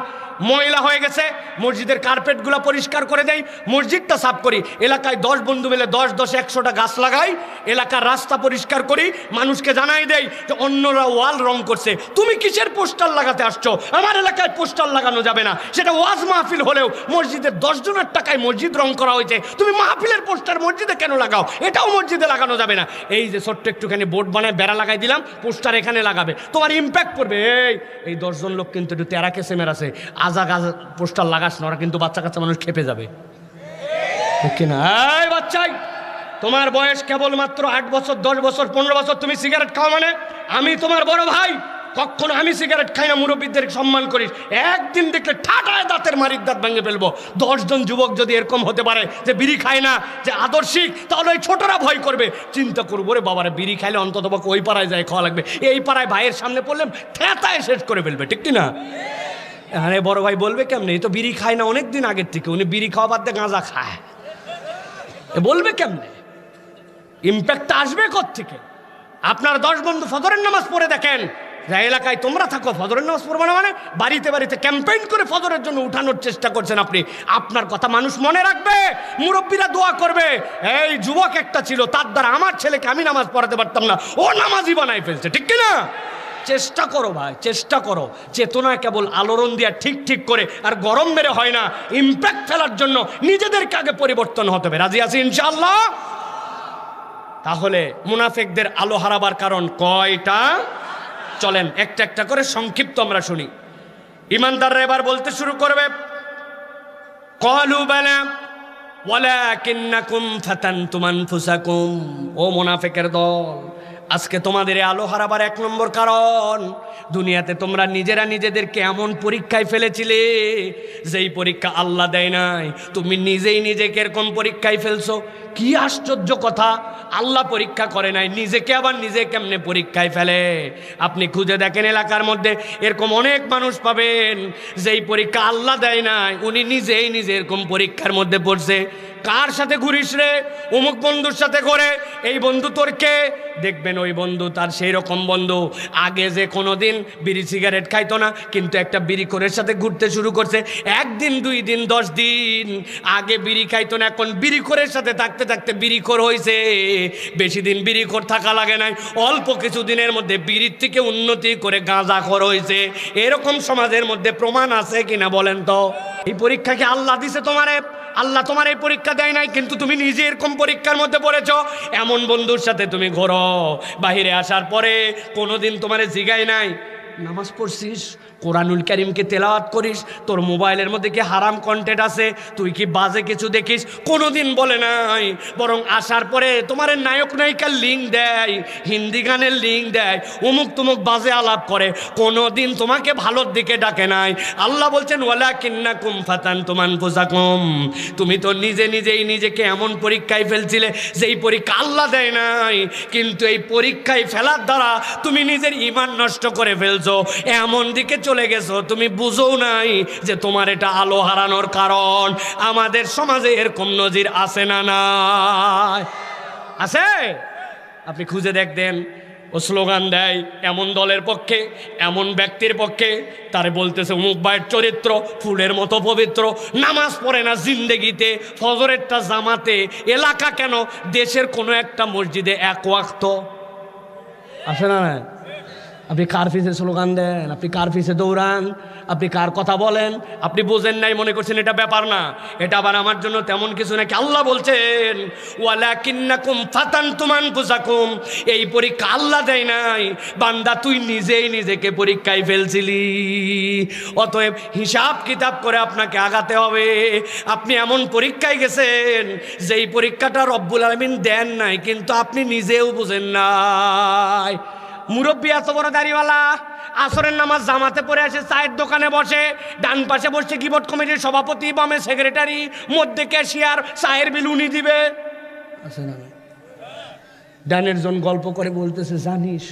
ময়লা হয়ে গেছে, মসজিদের কার্পেটগুলো পরিষ্কার করে দেয়, মসজিদটা সাফ করি। এলাকায় 10 বন্ধু মিলে 10-10-100টা গাছ লাগাই, এলাকার রাস্তা পরিষ্কার করি, মানুষকে জানাই দেই যে অন্যরা ওয়াল রং করছে, তুমি কিসের পোস্টার লাগাতে আসছো? আমার এলাকায় পোস্টার লাগানো যাবে না। সেটা ওয়াজ মাহফিল হলেও মসজিদের 10 জনের টাকায় মসজিদ রং করা হয়েছে, তুমি মাহফিলের পোস্টার মসজিদে কেন লাগাও? এটাও মসজিদে লাগানো যাবে না। এই যে ছোট্ট একটুখানি বোর্ড বানায় বেড়া লাগাই দিলাম, পোস্টার এখানে লাগাবে। তোমার ইম্প্যাক্ট পড়বে। এই 10 জন লোক কিন্তু একটু তেরা কেসেমের আছে, আজা গাজা পোস্টার লাগাস না, ওরা কিন্তু বাচ্চা কাচ্চা মানুষ খেপে যাবে, ঠিক কিনা? এই বাচ্চাই, তোমার বয়স কেবলমাত্র 8 বছর, 10 বছর, 15 বছর, তুমি সিগারেট খাও মানে আমি তোমার বড় ভাই, কখনো আমি সিগারেট খাই না, মুরব্বীদের সম্মান করিস, একদিন দেখলে ঠাটায় দাঁতের মারির দাঁত ভেঙে ফেলবো। 10 জন যুবক যদি এরকম হতে পারে যে বিড়ি খায় না, যে আদর্শিক, তাহলে ওই ছোটরা ভয় করবে, চিন্তা করবো রে বাবারে বিড়ি খাইলে অন্তত ওই পাড়ায় যায় খাওয়া লাগবে, এই পাড়ায় ভাইয়ের সামনে পড়লে থেতায় শেষ করে ফেলবে, ঠিক কিনা? হ্যাঁ, বড় ভাই বলবে কেমনে, এই তো বিড়ি খায় না অনেক দিন আগের থেকে, উনি বিড়ি খাওয়া বাদ দিয়ে গাঁজা খায়, বলবে কেমনে? ইম্প্যাক্টটা আসবে কোত্থেকে? আপনার 10 বন্ধু ফজরের নামাজ পড়ে দেখেন, যা এলাকায় তোমরা থাকো ফজরের নামাজ পড়বে না মানে বাড়িতে বাড়িতে ক্যাম্পেইন করে ফজরের জন্য উঠানোর চেষ্টা করছেন আপনি, আপনার কথা মানুষ মনে রাখবে, মুরব্বীরা দোয়া করবে। এই যুবক একটা ছিল, তার দ্বারা আমার ছেলেকে আমি নামাজ পড়াতে পারতাম না, ও নামাজই বানাই ফেলছে, ঠিক কিনা? চেষ্টা করো ভাই, চেষ্টা করো, চেতনা কেবল আলোড়ন দিয়া ঠিক ঠিক করে আর গরম মেরে হয় না, ইম্প্যাক্ট ফেলার জন্য নিজেদেরকে আগে পরিবর্তন হতে হবে। রাজি আছি ইনশাআল্লাহ? তাহলে মুনাফিকদের আলো হারাবার কারণ কয়টা? চলেন একটা একটা করে সংক্ষিপ্ত আমরা শুনি। ইমানদাররা এবার বলতে শুরু করবে, ক্বালু বালা ওয়ালাকিন্নাকুম ফাতানতুম আনফুসাকুম। ও মুনাফিকের দল, আজকে তোমাদের আলো হারাবার 1 নম্বর কারণ, দুনিয়াতে তোমরা নিজেরা নিজেদেরকে এমন পরীক্ষায় ফেলেছিলে যেই পরীক্ষা আল্লাহ দেয় নাই, তুমি নিজেই নিজেকে এরকম পরীক্ষায় ফেলছো। কি আশ্চর্য কথা, আল্লাহ পরীক্ষা করে নাই, নিজেকে আবার নিজে কেমনে পরীক্ষায় ফেলে? আপনি খুঁজে দেখেন এলাকার মধ্যে এরকম অনেক মানুষ পাবেন যেই পরীক্ষা আল্লাহ দেয় নাই, উনি নিজেই নিজে এরকম পরীক্ষার মধ্যে পড়ছে। কার সাথে ঘুরিস রে? অমুক বন্ধুর সাথে করে, এই বন্ধু তোর কে? দেখবেন ওই বন্ধু তার সেই রকম বন্ধু, আগে যে কোনোদিন বিড়ি সিগারেট খাইতো না, কিন্তু একটা বিড়িখোরের সাথে ঘুরতে শুরু করছে, 1 দিন 2 দিন 10 দিন আগে বিড়ি খাইতো না, এখন বিড়িখোরের সাথে থাকতে থাকতে বিড়িখোর হয়েছে। বেশি দিন বিড়িখোর থাকা লাগে নাই, অল্প কিছু দিনের মধ্যে বিড়ির থেকে উন্নতি করে গাঁজাখোর হয়েছে। এরকম সমাজের মধ্যে প্রমাণ আছে কিনা বলেন তো? এই পরীক্ষা কি আল্লাহ দিছে তোমারে? আল্লাহ তোমার এই পরীক্ষা দেয় নাই, কিন্তু তুমি নিজে এরকম পরীক্ষার মধ্যে পড়েছ। এমন বন্ধুর সাথে তুমি ঘোরো, বাহিরে আসার পরে কোনোদিন তোমারে জিগাই নাই নামাজ পড়ছিস, কোরআনুল কারীমকে তেলাওয়াত করিস, তোর মোবাইলের মধ্যে কি হারাম কন্টেন্ট আছে, তুই কি বাজে কিছু দেখিস, কোনোদিন বলে নাই। বরং আসার পরে তোমার নায়ক নায়িকার লিঙ্ক দেয়, হিন্দি গানের লিঙ্ক দেয়, অমুক তুমুক বাজে আলাপ করে, কোনোদিন তোমাকে ভালোর দিকে ডাকে নাই। আল্লাহ বলছেন ওয়ালাকিন্নাকুম ফাতানতুম আনফুসাকুম, তুমি তো নিজে নিজেই নিজেকে এমন পরীক্ষায় ফেলছিলে যেই পরীক্ষা আল্লাহ দেয় নাই, কিন্তু এই পরীক্ষায় ফেলার দ্বারা তুমি নিজের ঈমান নষ্ট করে ফেলছো, এমন দিকে চলে গেছো তুমি বুঝো নাই যে তোমার এটা আলো হারানোর কারণ। আমাদের সমাজে এরকম নজির আছে না? নাই? আছে? আপনি খুঁজে দেখবেন, ও স্লোগান দেয় এমন দলের পক্ষে, এমন ব্যক্তির পক্ষে, তারে বলতেছে অমুক ভাইয়ের চরিত্র ফুলের মতো পবিত্র, নামাজ পড়ে না জিন্দেগিতে, ফজরেরটা জামাতে, এলাকা কেন দেশের কোনো একটা মসজিদে 1 ওয়াক্ত আসে না? আপনি কার পিছে স্লোগান দেন, আপনি কার পিছে দৌড়ান, আপনি কার কথা বলেন, আপনি বোঝেন নাই, মনে করছেন এটা ব্যাপার না, এটা আবার আমার জন্য তেমন কিছু নাকি। আল্লাহ বলছেন ওয়ালাকিন্নাকুম ফাতানতুম আনফুসাকুম, এই পরীক্ষা আল্লাহ দেয় নাই বান্দা, তুই নিজেই নিজেকে পরীক্ষায় ফেলছিলি। অতএব হিসাব কিতাব করে আপনাকে আগাতে হবে। আপনি এমন পরীক্ষায় গেছেন যেই পরীক্ষাটা রব্বুল আলামিন দেন নাই, কিন্তু আপনি নিজেও বুঝেন নাই। মুরব্বী এত বড় দাড়িওয়ালা, আসরের নামাজ জামাতে পড়ে আসে, চায়ের দোকানে বসে, ডান পাশে বসে গিবট কমিটির সভাপতি, বামে সেক্রেটারি, মধ্যে ক্যাশিয়ার, চায়ের বিল উনি দিবে। ডানের জন গল্প করে বলতেছে, জানিস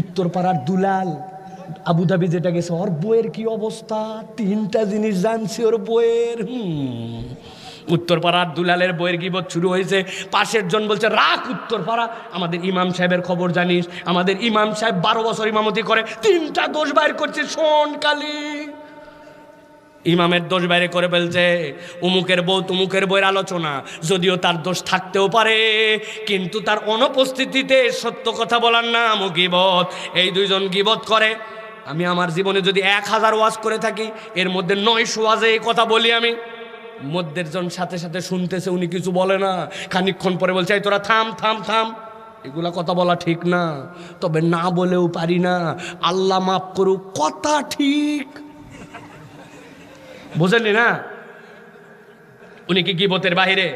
উত্তরপাড়ার দুলাল আবুধাবি যেটা গেছে, ওর বইয়ের কি অবস্থা, 3টা জিনিস জানছি ওর বইয়ের। উত্তরপাড়ার দুলালের বইয়ের গিবত শুরু হয়েছে। পাশের জন বলছে, রাখ উত্তরপাড়া, আমাদের ইমাম সাহেবের খবর জানিস, আমাদের ইমাম সাহেব 12 বছর ইমামতি করে, 3টা দোষ বাইর করছে, শোন কালি। ইমামের দোষ বাইরে করে ফেলছে, উমুকের বউ তুমুকের বইয়ের আলোচনা, যদিও তার দোষ থাকতেও পারে, কিন্তু তার অনুপস্থিতিতে সত্য কথা বলার নাম গিবত। এই 2 জন গিবত করে। আমি আমার জীবনে যদি 1000 ওয়াজ করে থাকি, এর মধ্যে 900 ওয়াজে এই কথা বলি আমি। মধ্যের জন সাথে সাথে শুনতেছে, উনি কিছু বলে না, খানিকক্ষণ পরে বলছে, এই তোরা থাম থাম থাম, এগুলা কথা বলা ঠিক না, তবে না বলেও পারি না, আল্লাহ মাফ করুক, কথা ঠিক। বুঝেননি না? উনি কি গীবতের বাহিরে?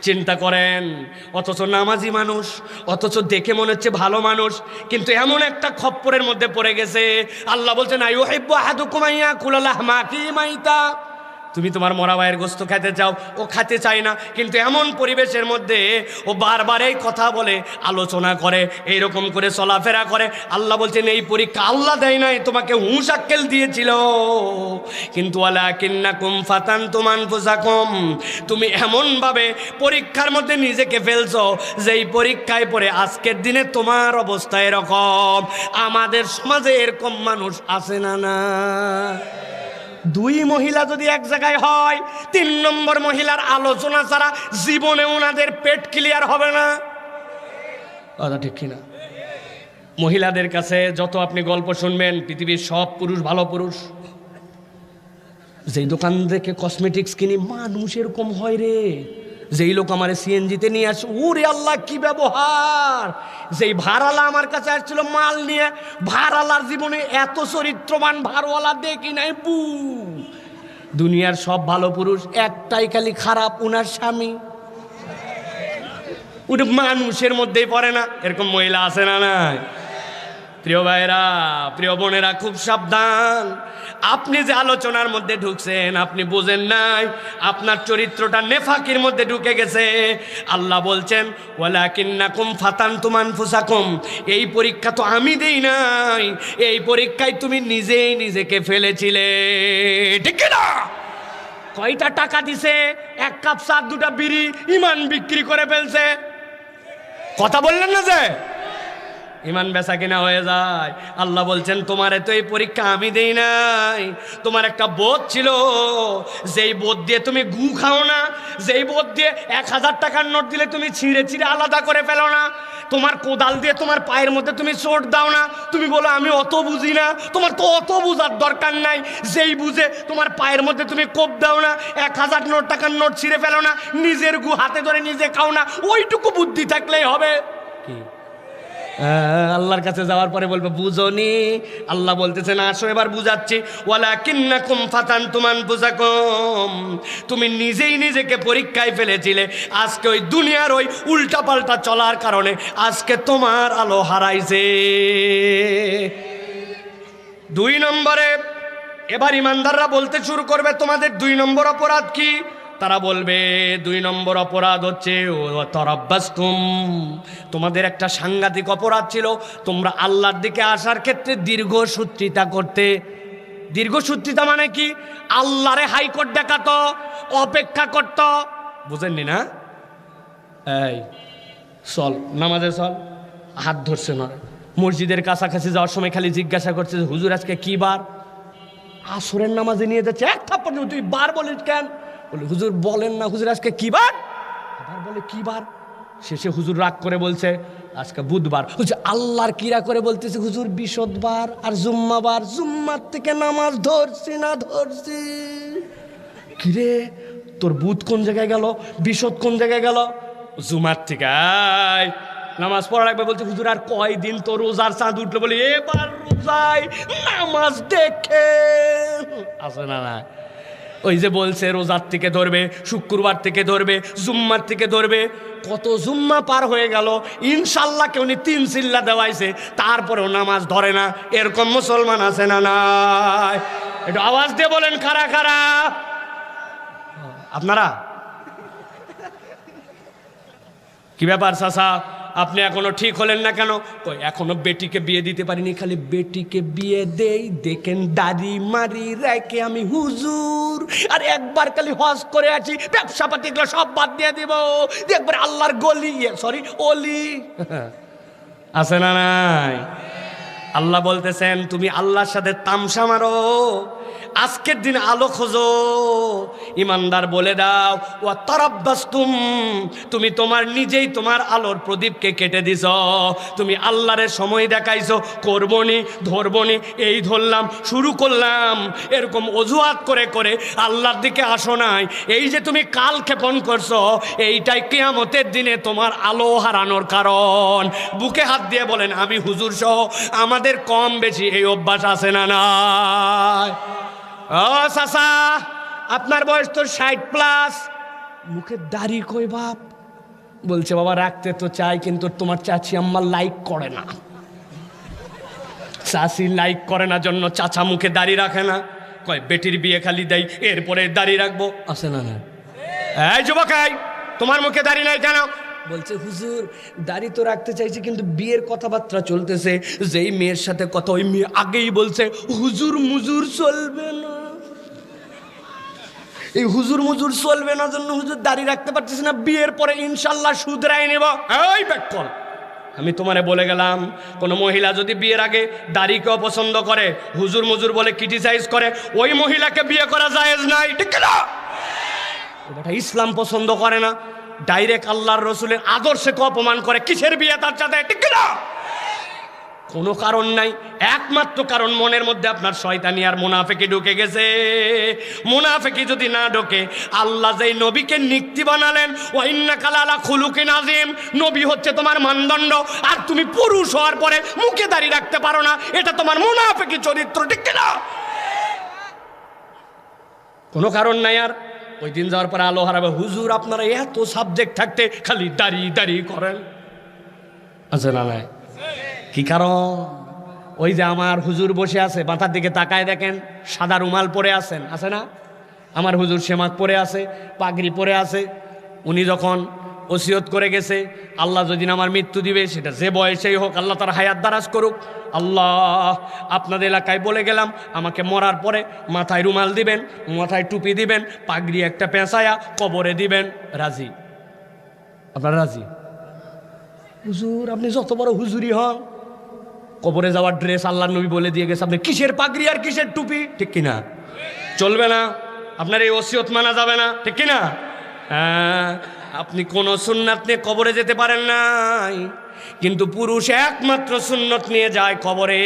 চিন্তা করেন, অথচ নামাজি মানুষ, অথচ দেখে মনে হচ্ছে ভালো মানুষ, কিন্তু এমন একটা খপ্পরের মধ্যে পড়ে গেছে। আল্লাহ বলছেন আইয়ুহিব্বু আহাদুকুম আইয়াকুলা লাহমা আখিহি মাইতা। তুমি তোমার মরা ভাইয়ের গোস্ত খেতে চাও, ও খেতে চায় না, কিন্তু এমন পরিবেশের মধ্যে ও বারবার এই কথা বলে, আলোচনা করে, এইরকম করে চলাফেরা করে। আল্লাহ বলছেন এই পরীক্ষা আল্লাহ দেয় নাই, তোমাকে হুঁশ আক্কেল দিয়েছিল, কিন্তু ওয়ালাকিন্নাকুম ফাতানতুম আনফুসাকুম, তুমি এমনভাবে পরীক্ষার মধ্যে নিজেকে ফেলছো যেই পরীক্ষায় পড়ে আজকের দিনে তোমার অবস্থা এরকম। আমাদের সমাজে এরকম মানুষ আছে না? না। দুই মহিলা যদি এক জায়গায় হয়, 3 নম্বর মহিলার আলোচনা ছাড়া জীবনে ওনাদের পেট ক্লিয়ার হবে না। কথা ঠিক কিনা? মহিলাদের কাছে যত আপনি গল্প শুনবেন, পৃথিবীর সব পুরুষ ভালো পুরুষ। যেই দোকান থেকে কসমেটিক্স কিনি, মানুষ এরকম হয় রে। যেই লোক আমার সিএনজিতে নিয়ে আসে, ওরে আল্লাহ কি ব্যবহার। যেই ভাড়ালা আমার কাছে আসছিল মাল নিয়ে, ভাড়ালার জীবনে এত চরিত্রবান ভাড়ওয়ালা দেখি নাই বু। দুনিয়ার সব ভালো পুরুষ, একটাই খালি খারাপ, উনার স্বামী। ওটা মানুষের মধ্যেই পড়ে না। এরকম মহিলা আছে না? নাই? প্রিয় ভাইরা, প্রিয় বোনেরা, খুব সাবধান। আপনি যে আলোচনার মধ্যে ঢুকছেন, আপনি বোঝেন নাই, আপনার চরিত্রটা নেফাকির মধ্যে ঢুকে গেছে। আল্লাহ বলছেন ওয়ালাকিন্নাকুম ফাতানতুম আনফুসাকুম, এই পরীক্ষা তো আমি দেই নাই, এই পরীক্ষায় তুমি নিজেই নিজেকে ফেলেছিলে। ঠিক না? কয়টা টাকা দিছে? 1 কাপ চা, 2টা বিড়ি, ইমান বিক্রি করে ফেলছে। কথা বললেন না যে ইমান বেচা কিনা হয়ে যায়। আল্লাহ বলছেন তোমার তো এই পরীক্ষা আমি দেই নাই। তোমার একটা বোধ ছিল, যেই বোধ দিয়ে তুমি গু খাও না, যেই বোধ দিয়ে 1000 টাকার নোট দিলে তুমি ছিঁড়ে ছিঁড়ে আলাদা করে ফেলো না, তোমার কোদাল দিয়ে তোমার পায়ের মধ্যে তুমি চোট দাও না, তুমি বলো আমি অত বুঝি না। তোমার তো অত বুঝার দরকার নাই। যেই বুঝে তোমার পায়ের মধ্যে তুমি কোপ দাও না, 1000 টাকার নোট ছিঁড়ে ফেলো না, নিজের গু হাতে ধরে নিজে খাও না, ওইটুকু বুদ্ধি থাকলেই হবে। কি আল্লাহর কাছে যাওয়ার পরে বলবে বুঝনি? আল্লাহ বলতেছেন আসো এবার বুঝাচ্ছি। ওয়ালাকিন্নাকুম ফাতানতুম আনফুসাকুম, তুমি নিজেই নিজেকে পরীক্ষায় ফেলেছিলে। আজকে ওই দুনিয়ার ওই উল্টাপাল্টা চলার কারণে আজকে তোমার আলো হারাইছে। 2 নম্বরে এবার ইমানদাররা বলতে শুরু করবে তোমাদের 2 নম্বর অপরাধ কি? তারা বলবে 2 নম্বর অপরাধ হচ্ছে তরাব্বাসতুম, তোমাদের একটা সাংঘাতিক অপরাধ ছিল, তোমরা আল্লাহর দিকে আসার ক্ষেত্রে দীর্ঘসূত্রিতা করতে। দীর্ঘসূত্রিতা মানে কি? আল্লাহরে হাইকোর্ট দেখাত, অপেক্ষা করত। বুঝেননি না? এই চল নামাজে চল, হাত ধরছে না। মসজিদের কাছাকাছি যাওয়ার সময় খালি জিজ্ঞাসা করছে হুজুর আজকে কি বার? আসরের নামাজে নিয়ে যাচ্ছে, এক থাপ্পড় তুই বার বলিস কেন? বলে হুজুর বলেন না হুজুর আজকে কি বার? আবার বলে কি বার? শেষে হুজুর রাগ করে বলছে আজকে বুধবার। হুজুর আল্লাহর কিরা করে বলতেছে হুজুর বিশদবার আর জুম্মাবার, জুম্মার থেকে নামাজ ধরছি না ধরছি। কিরে তোর বুধ কোন জায়গায় গেল, বিশদ কোন জায়গায় গেল? জুমার থেকে নামাজ পড়া লাগবে বলছে। হুজুর আর কয়দিন তো রোজার চাঁদ উঠলো, বলে এবার রোজায় নামাজ দেখে আছে না? না, ওই যে বলছে রোজার থেকে ধরবে, শুক্রবার থেকে ধরবে, জুম্মার থেকে ধরবে। কত জুম্মা পার হয়ে গেল, ইনশাল্লাহ কেউ 3 চিল্লা দেওয়াইছে, তারপরেও নামাজ ধরে না। এরকম মুসলমান আছে না? নাই? একটু আওয়াজ দিয়ে বলেন কারা কারা? আপনারা? কি ব্যাপার চাচা, আপনি এখনো ঠিক হলেন না কেন? এখনো বেটিকে বিয়ে দিতে পারিনি, খালি বেটিকে বিয়ে দেই দেখেন দাড়ি মারি রেখে আমি হুজুর, আর একবার খালি হজ করে আছি, ব্যবসা পাতি এগুলো সব বাদ দিয়ে দিব, একবার আল্লাহর গলি সরি অলি আছে না? নাই? আল্লাহ বলতেছেন তুমি আল্লাহর সাথে তামসা মারো, আজকের দিন আলো খোঁজো। ইমানদার বলে দাও ওয়া তারাব্বাসতুম, তুমি তোমার নিজেই তোমার আলোর প্রদীপকে কেটে দিছ। তুমি আল্লাহরে সময় দেখাইছো, করবনি ধরবনি, এই ধরলাম শুরু করলাম, এরকম অজুহাত করে করে আল্লাহর দিকে আসো নাই। এই যে তুমি কাল ক্ষেপণ করছো, এইটাই কিয়ামতের দিনে তোমার আলো হারানোর কারণ। বুকে হাত দিয়ে বলেন আমি হুজুর সহ আমাদের কম বেশি এই অভ্যাস আছে না নাই? ও চাচা, আপনার বয়স তো 60+, মুখে দাড়ি কই বাপ? বলছে বাবা রাখতে তো চাই, কিন্তু তোমার চাচি আম্মা লাইক করে না। চাচি লাইক করে না জন্য চাচা মুখে দাড়ি রাখে না। কয় বেটির বিয়ে খালি দেয়, এরপরে দাড়ি রাখবো, আছে না না? এই যুবক, তোমার মুখে দাড়ি নাই কেন? বলছে হুজুর দাড়ি তো রাখতে চাইছি, কিন্তু বিয়ের কথাবার্তা চলতেছে, যেই মেয়ের সাথে কথা ওই মেয়ে আগেই বলছে হুজুর মুজুর চলবে না। এই হুজুর মুজুর চলবে না জন্য হুজুর দাড়ি রাখতে পারতেছি না, বিয়ের পরে ইনশাল্লাহ শুধরাই নেব। এই ব্যাকল, আমি তোমারে বলে গেলাম, কোনো মহিলা যদি বিয়ের আগে দাড়িকেও পছন্দ করে, হুজুর মুজুর বলে ক্রিটিসাইজ করে, ওই মহিলাকে বিয়ে করা জায়েজ নাই, ঠিক না? এটা ইসলাম পছন্দ করে না, ডাইরেক্ট আল্লাহর রসুলের আদর্শকে অপমান করে, কিসের বিয়ে তার সাথে, ঠিক না? কোনো কারণ নাই, একমাত্র কারণ মনের মধ্যে আপনার শয়তানি আর মুনাফিকি ঢুকে গেছে। মুনাফিকি যদি না ঢোকে, আল্লাহ যেই নবীকে নিক্তি বানালেন, ওয়া ইন্নাকা লাআলা খুলুকিন আযীম, নবী হচ্ছে তোমার মানদণ্ড, আর তুমি পুরুষ হওয়ার পরে মুখে দাড়ি রাখতে পারো না, এটা তোমার মুনাফিকি চরিত্র, ঠিক না? কোনো কারণ নাই। আর ওই দিন যাওয়ার পরে আলো হারাবে। হুজুর আপনারা এত সাবজেক্ট থাকতে খালি দাড়ি দাড়ি করেন, আছে না নাই? কি কারণ? ওই যে আমার হুজুর বসে আছে, মাথার দিকে তাকায় দেখেন, সাদা রুমাল পরে আছেন, আছে না? আমার হুজুর সেমাক পরে আছে, পাগড়ি পরে আছে। উনি যখন ওসিয়ত করে গেছে, আল্লাহ যদি আমার মৃত্যু দিবে, সেটা যে বয়সেই হোক, আল্লাহ তার হায়াত দারাজ করুক। আল্লাহ আপনাদের এলাকায় বলে গেলাম, আমাকে মরার পরে মাথায় রুমাল দিবেন, মাথায় টুপি দিবেন, পাগড়ি একটা পেঁচায়া কবরে দিবেন। রাজি? আপনারা রাজি? হুজুর আপনি যত বড় হুজুরি হন, কবরে যাওয়ার ড্রেস আল্লাহর নবী বলে দিয়ে গেছে, আপনি কিসের পাগড়ি আর কিসের টুপি, ঠিক কিনা? চলবে না, আপনার এই ওসিয়ত মানা যাবে না, ঠিক কিনা? হ্যাঁ, আপনি কোন সুন্নাত নিয়ে কবরে যেতে পারেন নাই, কিন্তু পুরুষ একমাত্র সুন্নত নিয়ে যায় কবরে।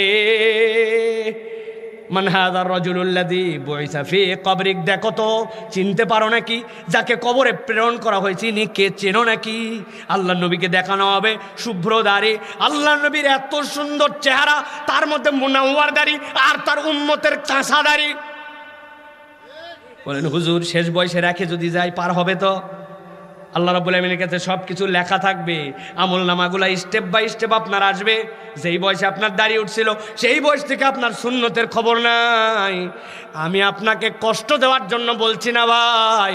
মান হাযার রাজুলুল্লাযী বুইসা ফী কবরিক, দেখো তো চিনতে পারো নাকি যাকে কবরে প্রেরণ করা হয়েছে, ইনি কে, চেনো নাকি? আল্লাহ নবীকে দেখানো হবে শুভ্র দাড়ি, আল্লাহ নবীর এত সুন্দর চেহারা, তার মধ্যে মুনাওয়ার দাড়ি, আর তার উম্মতের কাঁচা দাড়ি। বলেন হুজুর শেষ বয়সে রেখে যদি যাই পার হবে তো? আল্লাহ রাব্বুল আমিনের কাছে সব কিছু লেখা থাকবে, আমল নামাগুলা স্টেপ বাই স্টেপ আপনার আসবে। যেই বয়সে আপনার দাড়ি উঠছিল, সেই বয়স থেকে আপনার সুন্নতের খবর নাই। আমি আপনাকে কষ্ট দেওয়ার জন্য বলছি না ভাই।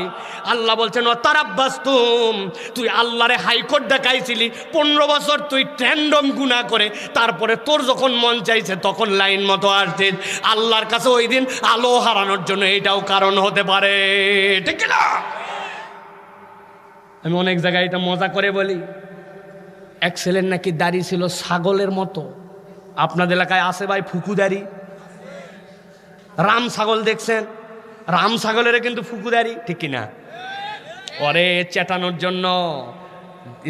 আল্লাহ বলছেন ও তারাব্বাসতুম, তুই আল্লাহরে হাইকোর্ট দেখাইছিলি 15 বছর, তুই ট্যান্ডম গুনাহ করে, তারপরে তোর যখন মন চাইছে তখন লাইন মতো আসছিস। আল্লাহর কাছে ওই দিন আলো হারানোর জন্য এটাও কারণ হতে পারে, ঠিক না? আমি অনেক জায়গায় এটা মজা করে বলি, এক ছেলের নাকি দাড়ি ছিল ছাগলের মতো। আপনাদের এলাকায় আছে ভাই ফুকু দাড়ি? রাম ছাগল দেখছেন? রাম ছাগলের কিন্তু ফুকু দাড়ি, ঠিক কিনা? ওরে চেটানোর জন্য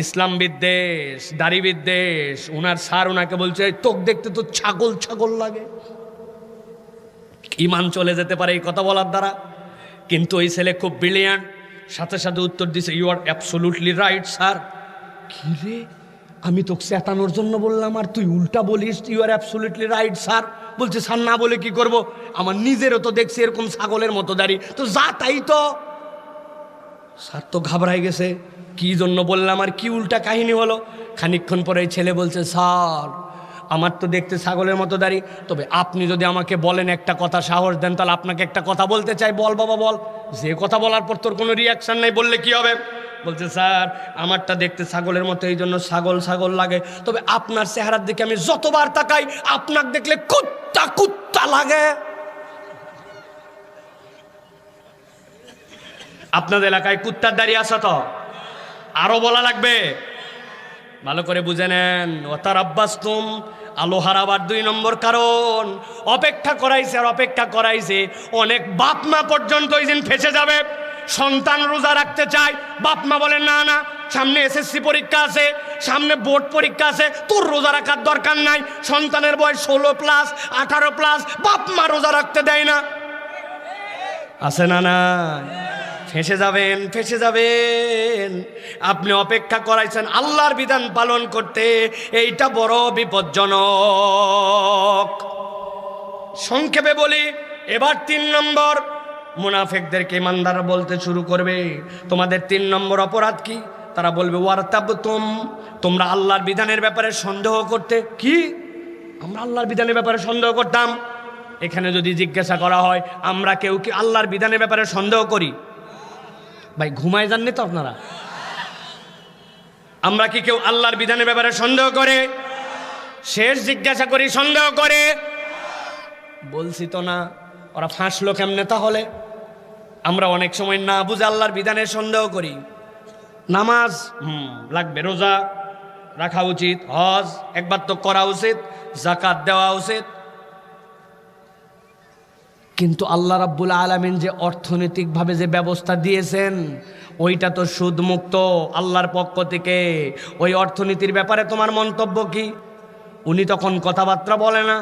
ইসলাম বিদ্বেষ, দাড়ি বিদ্বেষ। উনার স্যার উনাকে বলছে তোক দেখতে তো ছাগল ছাগল লাগে। ইমান চলে যেতে পারে এই কথা বলার দ্বারা, কিন্তু ওই ছেলে খুব ব্রিলিয়ান্ট, সাথে সাথে উত্তর দিছে you are absolutely right sir. কি রে, আমি তোকে চেতানোর জন্য বললাম আর তুই উল্টা বলিস you are absolutely right sir. বলছে স্যার না বলে কি করব, আমার নিজেরও তো দেখছি এরকম ছাগলের মতো দাড়ি, তো যা তাই তো। স্যার তো ঘাবড়াই গেছে, কি জন্য বললাম আর কি উল্টা কাহিনী হলো। খানিকক্ষণ পরে এই ছেলে বলছে স্যার আমার তো দেখতে ছাগলের মতো দাড়ি, তবে আপনি যদি আমাকে বলেন একটা কথা, সাহস দেন, তাহলে আপনাকে একটা কথা বলতে চাই। বল বাবা বল। যে কথা বলার পর তোর কোনো রিয়াকশন নাই, বললে কি হবে? বলছে স্যার আমারটা দেখতে ছাগলের মতো, এই জন্য ছাগল ছাগল লাগে, তবে আপনার চেহারার দিকে আমি যতবার তাকাই আপনাকে দেখলে কুত্তা কুত্তা লাগে। আপনাদের এলাকায় কুত্তার দাড়ি আছে তো? আরো বলা লাগবে? ভালো করে বুঝে নেন। ওতার আব্বাস তুম, আলো হারাবার 2 নম্বর কারণ, অপেক্ষা করাইছে আর অপেক্ষা করাইছে। অনেক বাপ মা পর্যন্ত ওই দিন ফেসে যাবে। সন্তান রোজা রাখতে চায়, বাপ মা বলেন না না, সামনে এসএসসি পরীক্ষা আছে, সামনে বোর্ড পরীক্ষা আছে, তোর রোজা রাখার দরকার নাই। সন্তানের বয়স 16+, 18+, বাপ মা রোজা রাখতে দেয় না। আছে না না? ফেসে যাবেন, ফেসে যাবেন। আপনি অপেক্ষা করাইছেন আল্লাহর বিধান পালন করতে, এইটা বড় বিপজ্জনক। সংক্ষেপে বলি, এবার 3 নম্বর, মুনাফিকদেরকে ইমানদার বলতে শুরু করবে, তোমাদের 3 নম্বর অপরাধ কি? তারা বলবে ওয়ারতাবতুম, তোমরা আল্লাহর বিধানের ব্যাপারে সন্দেহ করতে। কি? আমরা আল্লাহর বিধানের ব্যাপারে সন্দেহ করতাম? এখানে যদি জিজ্ঞাসা করা হয় আমরা কেউ কি আল্লাহর বিধানের ব্যাপারে সন্দেহ করি? ভাই ঘুমায় যাননি তো আপনারা? আমরা কি কেউ আল্লাহর বিধানের ব্যাপারে সন্দেহ করে? শেষ জিজ্ঞাসা করি, সন্দেহ করে? বলছি তো না। ওরা ফাঁসলো কেমনে তাহলে? আমরা অনেক সময় না বুঝে আল্লাহর বিধানের সন্দেহ করি। নামাজ লাগবে, রোজা রাখা উচিত, হজ একবার তো করা উচিত, যাকাত দেওয়া উচিত, কিন্তু আল্লাহ রাব্বুল আলামিন যে অর্থনৈতিকভাবে যে ব্যবস্থা দিয়েছেন ওইটা তো সুদমুক্ত আল্লাহর পক্ষ থেকে। ওই অর্থনীতির ব্যাপারে তোমার মন্তব্য কি? উনি তখন কথাবার্তা বলে না।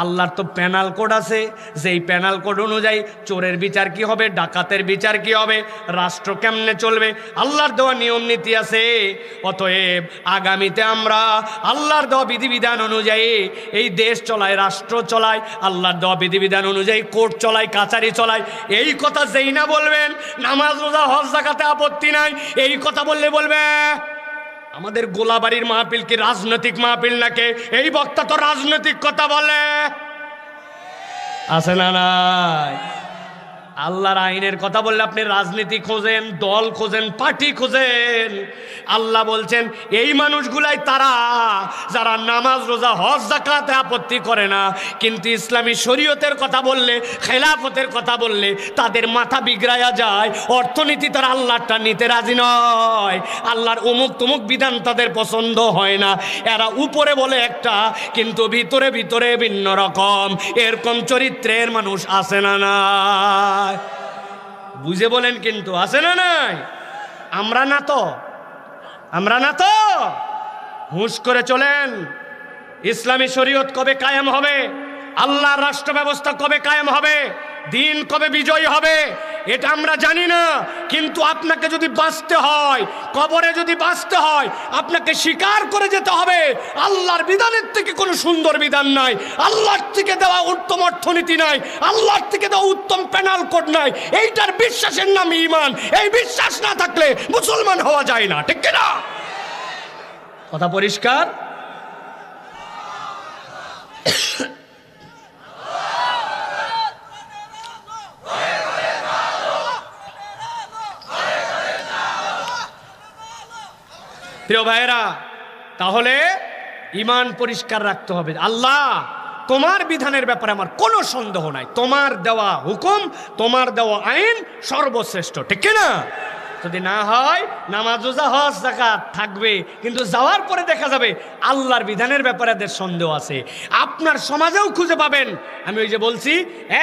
আল্লাহর তো প্যানাল কোড আছে, যেই প্যানাল কোড অনুযায়ী চোরের বিচার কি হবে, ডাকাতের বিচার কি হবে, রাষ্ট্র কেমনে চলবে, আল্লাহর দেওয়া নিয়ম নীতি আছে। অতএব আগামীতে আমরা আল্লাহর দেওয়া বিধিবিধান অনুযায়ী এই দেশ চলায়, রাষ্ট্র চলায়, আল্লাহর দেওয়া বিধিবিধান অনুযায়ী কোর্ট চলায়, কাচারি চলায়। এই কথা যেই না বলবেন নামাজ রোজা হজ যাকাতে আপত্তি নাই, এই কথা বললে বলবে আমাদের গোলাবাড়ির মাহফিল কি রাজনৈতিক মাহফিল নাকি? এই বক্তা তো রাজনৈতিক কথা বলে। আছে না নাই? আল্লাহর আইনের কথা বললে আপনি রাজনীতি খোঁজেন, দল খোঁজেন, পার্টি খোঁজেন। আল্লাহ বলছেন এই মানুষগুলাই তারা যারা নামাজ রোজা হজ যাকাতে আপত্তি করে না, কিন্তু ইসলামী শরীয়তের কথা বললে, খেলাফতের কথা বললে তাদের মাথা বিগড়ায়া যায়। অর্থনীতি তারা আল্লাহটা নিতে রাজি নয়, আল্লাহর অমুক তমুক বিধান তাদের পছন্দ হয় না। এরা উপরে বলে একটা, কিন্তু ভিতরে ভিতরে ভিন্ন রকম। এরকম চরিত্রের মানুষ আছে না না? বুঝে বলেন কিন্তু, আছে না নাই? আমরা না তো, আমরা না তো। হুঁশ করে চলেন। ইসলামী শরীয়ত কবে কায়েম হবে, আল্লাহর রাষ্ট্র ব্যবস্থা কবে কায়েম হবে, দিন কবে বিজয়ী হবে, এটা আমরা জানি না। কিন্তু আপনাকে যদি বাঁচতে হয়, কবরে যদি বাঁচতে হয়, আপনাকে স্বীকার করে যেতে হবে আল্লাহর বিধানের থেকে কোনো সুন্দর বিধান নাই, আল্লাহর থেকে দেওয়া উত্তম অর্থনীতি নাই, আল্লাহর থেকে দেওয়া উত্তম প্যানাল কোড নাই। এইটার বিশ্বাসের নাম ঈমান। এই বিশ্বাস না থাকলে মুসলমান হওয়া যায় না, ঠিক কিনা? কথা পরিষ্কার? প্রিয় ভাইয়েরা, তাহলে ঈমান পরিষ্কার রাখতে হবে। আল্লাহ তোমার বিধানের ব্যাপারে আমার কোনো সন্দেহ নাই, তোমার দেওয়া হুকুম, তোমার দেওয়া আইন সর্বশ্রেষ্ঠ, ঠিক না? যদি না হয় নামাজ রোজা হজ যাকাত থাকবে, কিন্তু যাওয়ার পরে দেখা যাবে আল্লাহর বিধানের ব্যাপারে এদের সন্দেহ আছে। আপনার সমাজেও খুঁজে পাবেন। আমি ওই যে বলছি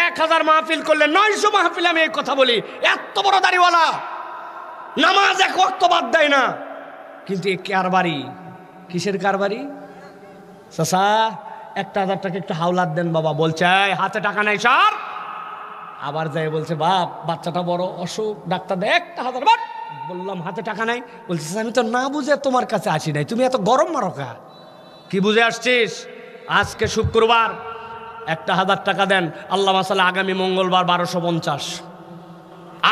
1000 মাহফিল করলে 900 মাহফিল আমি এই কথা বলি, এত বড় দাড়িওয়ালা নামাজ এক ওয়াক্ত বাদ দেয় না, কিন্তু এ কারবারি। কিসের কারবারি? চাচা 1000 টাকা একটু হাওলাত দেন বাবা। বলছে হাতে টাকা নাই স্যার। আবার যাই বলছে বাপ বাচ্চাটা বড় অসুখ, ডাক্তার দেয় 1000 বাট। বললাম হাতে টাকা নাই। বলছে আমি তো না বুঝে তোমার কাছে আসি নাই, তুমি এত গরম মারো কা? কি বুঝে আসছিস? আজকে শুক্রবার 1000 টাকা দেন, আল্লাহ মাসাল্লাহ আগামী মঙ্গলবার 1250।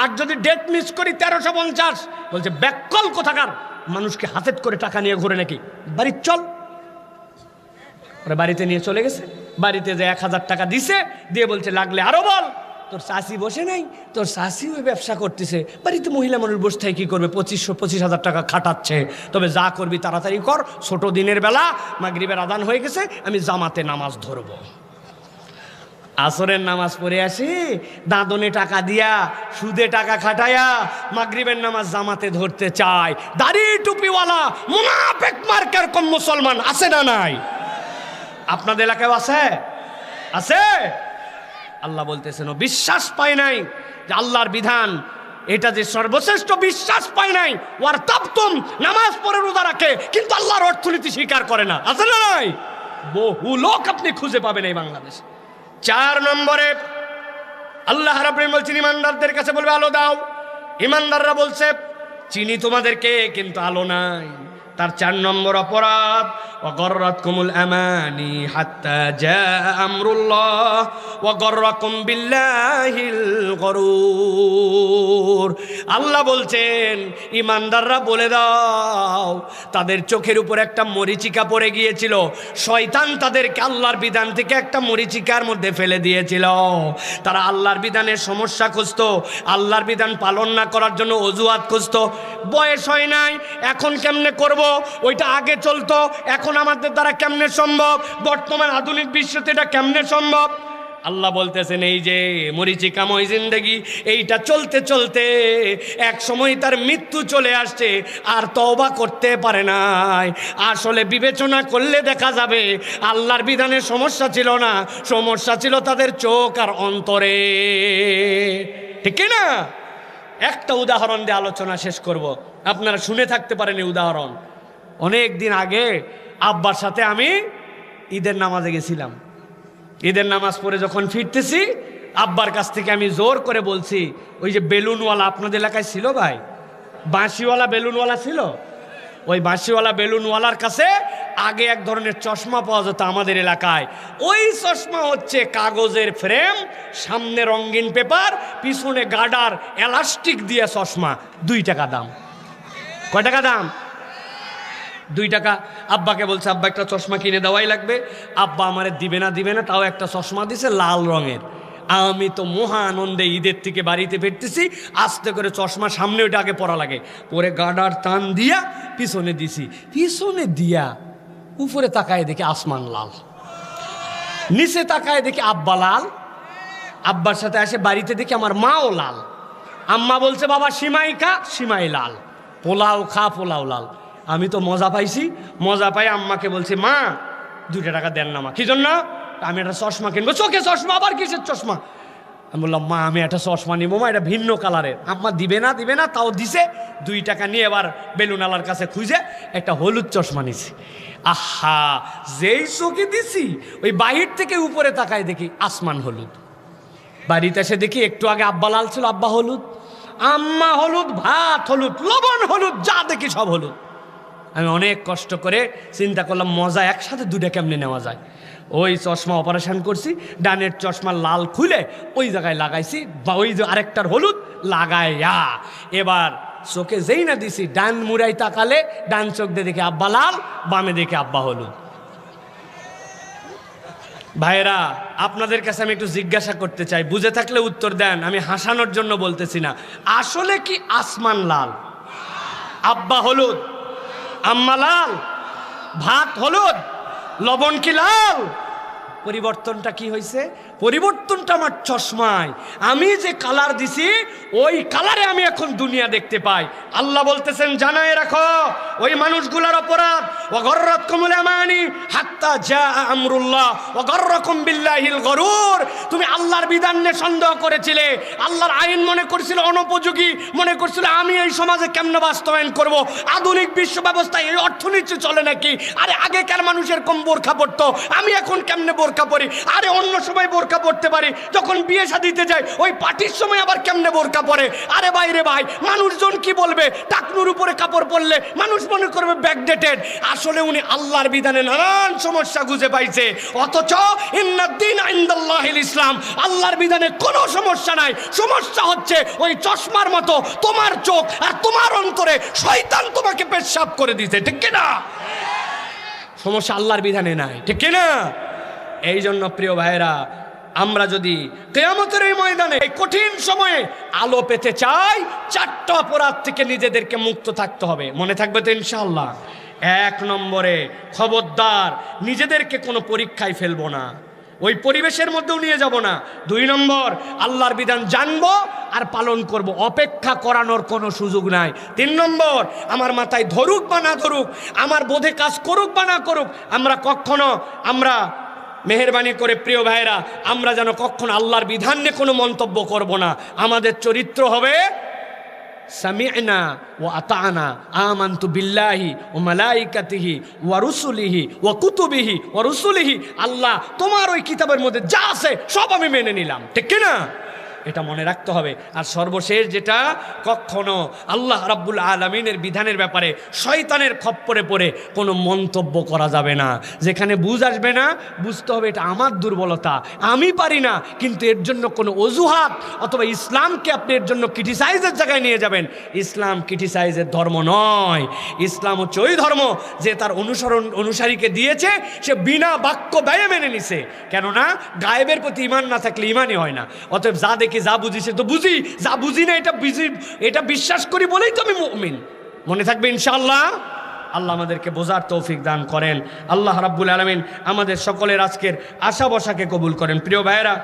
আর যদি ডেট মিস করি 1350। বলছে ব্যাককল কোথাকার, মানুষকে হাতে করে টাকা নিয়ে ঘুরে নাকি? বাড়ি চল। বাড়িতে নিয়ে চলে গেছে। বাড়িতে যে 1000 টাকা দিছে, দিয়ে বলছে লাগলে আরো বল। তোর চাষি বসে নাই, তোর চাষি ওই ব্যবসা করতেছে, বাড়িতে মহিলা মানুষ বসে থাকে কি করবে? 25,000 টাকা খাটাচ্ছে। তবে যা করবি তাড়াতাড়ি কর, ছোট দিনের বেলা মাগরিবের আজান হয়ে গেছে, আমি জামাতে নামাজ ধরবো। আসরের নামাজ পড়ে আসি, দাদনে টাকা দিয়া, সুদে টাকা খাটায়া মাগরিবের নামাজ জামাতে ধরতে চায়। দাড়ি টুপিওয়ালা মুনাফিক মার্কা এরকম মুসলমান আছে না নাই? আপনাদের এলাকায় আছে? আছে? আল্লাহ বলতেছেন ও বিশ্বাস পায় নাই যে আল্লাহর বিধান এটা যে সর্বশ্রেষ্ঠ, বিশ্বাস পায় নাই। ওয়ার তাবতুম, নামাজ পড়ে রোজা রাখে কিন্তু আল্লাহর অর্থনীতি স্বীকার করে না। আছে না নাই? বহু লোক আপনি খুঁজে পাবেন এই বাংলাদেশে। 4 নম্বরে আল্লাহ রাব্বুল আলামিন বলছেন ইমানদারদের কাছে বলবে আলো দাও। ইমানদাররা বলছে চিনি তোমাদেরকে কিন্তু আলো নাই। তার 4 নম্বর অপরাধ ওয়াগররাতকুমুল আমানি হাত্তা জা আমরুল্লাহ ওয়াগররাকুম বিল্লাহিল গরুর। আল্লাহ বলছেন ইমানদাররা বলে দাও তাদের চোখের উপর একটা মরিচিকা পড়ে গিয়েছিল, শয়তান তাদেরকে আল্লাহর বিধান থেকে একটা মরিচিকার মধ্যে ফেলে দিয়েছিল। তারা আল্লাহর বিধানের সমস্যা খুঁজতো, আল্লাহর বিধান পালন না করার জন্য অজুহাত খুঁজতো। বয়স হয় নাই, এখন কেমনে করব, ওইটা আগে চলতো, এখন আমাদের দ্বারা কেমনে সম্ভব, বর্তমান আধুনিক বিশ্বতে এটা কেমনে সম্ভব। আল্লাহ বলতেছেন এই যে মরিচিকাময় জিন্দেগি, এইটা চলতে চলতে এক সময় তার মৃত্যু চলে আসছে, আর তওবা করতে পারে নাই। আসলে বিবেচনা করলে দেখা যাবে আল্লাহর বিধানের সমস্যা ছিল না, সমস্যা ছিল তাদের চোখ আর অন্তরে। ঠিক না? একটা উদাহরণ দিয়ে আলোচনা শেষ করব, আপনারা শুনে থাকতে পারেন এই উদাহরণ। অনেক দিন আগে আব্বার সাথে আমি ঈদের নামাজে গেছিলাম। ঈদের নামাজ পড়ে যখন ফিরতেছি, আব্বার কাছ থেকে আমি জোর করে বলছি, ওই যে বেলুনওয়ালা আপনাদের এলাকায় ছিল ভাই, বাঁশিওয়ালা বেলুনওয়ালা ছিল, ওই বাঁশিওয়ালা বেলুনওয়ালার কাছে আগে এক ধরনের চশমা পাওয়া যেত আমাদের এলাকায়। ওই চশমা হচ্ছে কাগজের ফ্রেম, সামনে রঙিন পেপার, পিছনে গার্ডার, এলাস্টিক দিয়ে চশমা, 2 টাকা দাম। কয় টাকা দাম? 2 টাকা। আব্বাকে বলছে আব্বা একটা চশমা কিনে দেওয়াই লাগবে। আব্বা আমারে দিবে না, তাও একটা চশমা দিছে লাল রঙের। আমি তো মহা আনন্দে ঈদের থেকে বাড়িতে ফিরতেছি, আস্তে করে চশমা সামনে ওইটা আগে পরা লাগে, পরে গার্ডার টান দিয়া পিছনে দিছি, পিছনে দিয়া উপরে তাকায় দেখি আসমান লাল, নিচে তাকায় দেখি আব্বা লাল, আব্বার সাথে আসে বাড়িতে দেখি আমার মাও লাল। আম্মা বলছে বাবা সিমাই খা, সিমাই লাল, পোলাও খা, পোলাও লাল। আমি তো মজা পাইছি, মজা পাই আম্মাকে বলছি মা 2 টাকা দেন না মা। কি জন্য? আমি একটা চশমা কিনবো। চোখে চশমা? আবার কিসের চশমা? আমি বললাম মা আমি একটা চশমা নিবো মা, এটা ভিন্ন কালারের। আম্মা দিবে না, তাও দিছে। 2 টাকা নিয়ে এবার বেলুনওয়ালার কাছে খুঁজে একটা হলুদ চশমা নিছি। আহা, যেই চোখে দিছি ওই বাহির থেকে উপরে তাকায় দেখি আসমান হলুদ। বাড়িতে এসে দেখি একটু আগে আব্বা লাল ছিল, আব্বা হলুদ, আম্মা হলুদ, ভাত হলুদ, লবণ হলুদ, যা দেখি সব হলুদ। আমি অনেক কষ্ট করে চিন্তা করলাম মজা একসাথে 2টা কেমনে নেওয়া যায়। ওই চশমা অপারেশন করছি, ডানের চশমা লাল খুলে ওই জায়গায় লাগাইছি, বা ওই যে আরেকটার হলুদ লাগাইয়া এবার চোখে যেই না দিছি, ডান মুড়াই তাকালে ডান চোখ দিয়ে দেখে আব্বা লাল, বামে দেখে আব্বা হলুদ। ভাইরা আপনাদের কাছে আমি একটু জিজ্ঞাসা করতে চাই, বুঝে থাকলে উত্তর দেন, আমি হাসানোর জন্য বলতেছি না। আসলে কি আসমান লাল, আব্বা হলুদ, আম্মা লাল, ভাত হলুদ, লবণ কি লাল? পরিবর্তনটা কি হয়েছে? পরিবর্তনটা আমার চশমায়। আমি যে কালার দিছি ওই কালারে আমি এখন দুনিয়া দেখতে পাই। আল্লাহ বলতেছেন জানায় রাখো ওই মানুষগুলোর অপরাধ ওয়াগররাতকুমুল আমানি হাত্তা জা আমরুল্লাহ ওয়াগররাকুম বিল্লাহিল গরুর। তুমি আল্লাহর বিধান নিয়ে সন্দেহ করেছিলে, আল্লাহর আইন মনে করছিল অনুপযোগী, মনে করছিল আমি এই সমাজে কেমনে বাস্তবায়ন করব, আধুনিক বিশ্ব ব্যবস্থায় এই অর্থনীতি চলে নাকি, আরে আগেকার মানুষের কম বোরখা পড়তো, আমি এখন কেমনে বোরখা পরি, আরে অন্য সময় বোরখা পড়তে পারি, যখন বিয়ে শাদিতে যাই ওই পার্টির সময় আবার কেমনে বোরখা পরে। আরে ভাই রে ভাই, মানুষজন কি বলবে, টাকনুর উপরে কাপড় পরলে মানুষ মনে করবে ব্যাকডেটেড। আসলে উনি আল্লাহর বিধানে নানান সমস্যা খুঁজে পাইছে, অথচ ইন্নাদ্দীন ইনদাল্লাহিল ইসলাম, আল্লাহর বিধানে কোনো সমস্যা নাই। সমস্যা হচ্ছে ওই চশমার মতো তোমার চোখ আর তোমার অন্তরে শয়তান তোমাকে পেশাব করে দিতে, ঠিক কিনা? সমস্যা আল্লাহর বিধানে নাই, ঠিক কিনা? এই জন্য প্রিয় ভাইরা, আমরা যদি কিয়ামতের এই ময়দানে এই কঠিন সময়ে আলো পেতে চাই, 4টা অপরাধ থেকে নিজেদেরকে মুক্ত থাকতে হবে। মনে থাকবে তো ইনশাআল্লাহ? 1 নম্বরে খবরদার নিজেদেরকে কোনো পরীক্ষায় ফেলবো না, ওই পরিবেশের মধ্যেও নিয়ে যাব না। 2 নম্বর আল্লাহর বিধান জানবো আর পালন করব, অপেক্ষা করানোর কোনো সুযোগ নাই। 3 নম্বর, আমার মাথায় ধরুক বা না ধরুক, আমার বোধে কাজ করুক বা না করুক, আমরা মেহেরবানি করে প্রিয় ভাইরা, আমরা যেন কখনো আল্লাহর বিধান নিয়ে কোনো মন্তব্য করব না। আমাদের চরিত্র হবে সামি'না ওয়া আতা'না, আমানতু বিল্লাহি ওয়া মালাইকাতিহি ওয়া রুসুলিহি ওয়া কুতুবিহি ওয়া রুসুলিহি। আল্লাহ তোমার ওই কিতাবের মধ্যে যা আছে সব আমি মেনে নিলাম, ঠিক কি না? এটা মনে রাখতে হবে। আর সর্বশেষ যেটা, কখনো আল্লাহ রাব্বুল আলামিনের বিধানের ব্যাপারে শয়তানের খপ্পরে পড়ে কোনো মন্তব্য করা যাবে না। যেখানে বুঝ আসবে না, বুঝতে হবে এটা আমার দুর্বলতা, আমি পারি না, কিন্তু এর জন্য কোনো অজুহাত অথবা ইসলামকে আপনি এর জন্য ক্রিটিসাইজের জায়গায় নিয়ে যাবেন। ইসলাম ক্রিটিসাইজের ধর্ম নয়। ইসলাম হচ্ছে ওই ধর্ম যে তার অনুসারীকে দিয়েছে, সে বিনা বাক্য ব্যয়ে মেনে নিছে। কেননা গায়েবের প্রতি ঈমান না থাকলে ঈমানই হয় না। অতএব যা দেখি, যা বুঝি সে তো বুঝি, যা বুঝি না এটা বিশ্বাস করি বলেই তো আমি মুমিন। মনে থাকবে ইনশাআল্লাহ। আল্লাহ আমাদেরকে বোঝার তৌফিক দান করেন। আল্লাহ রাব্বুল আলামিন আমাদের সকলের আজকের আশা বসাকে কবুল করেন। প্রিয় ভাইয়েরা,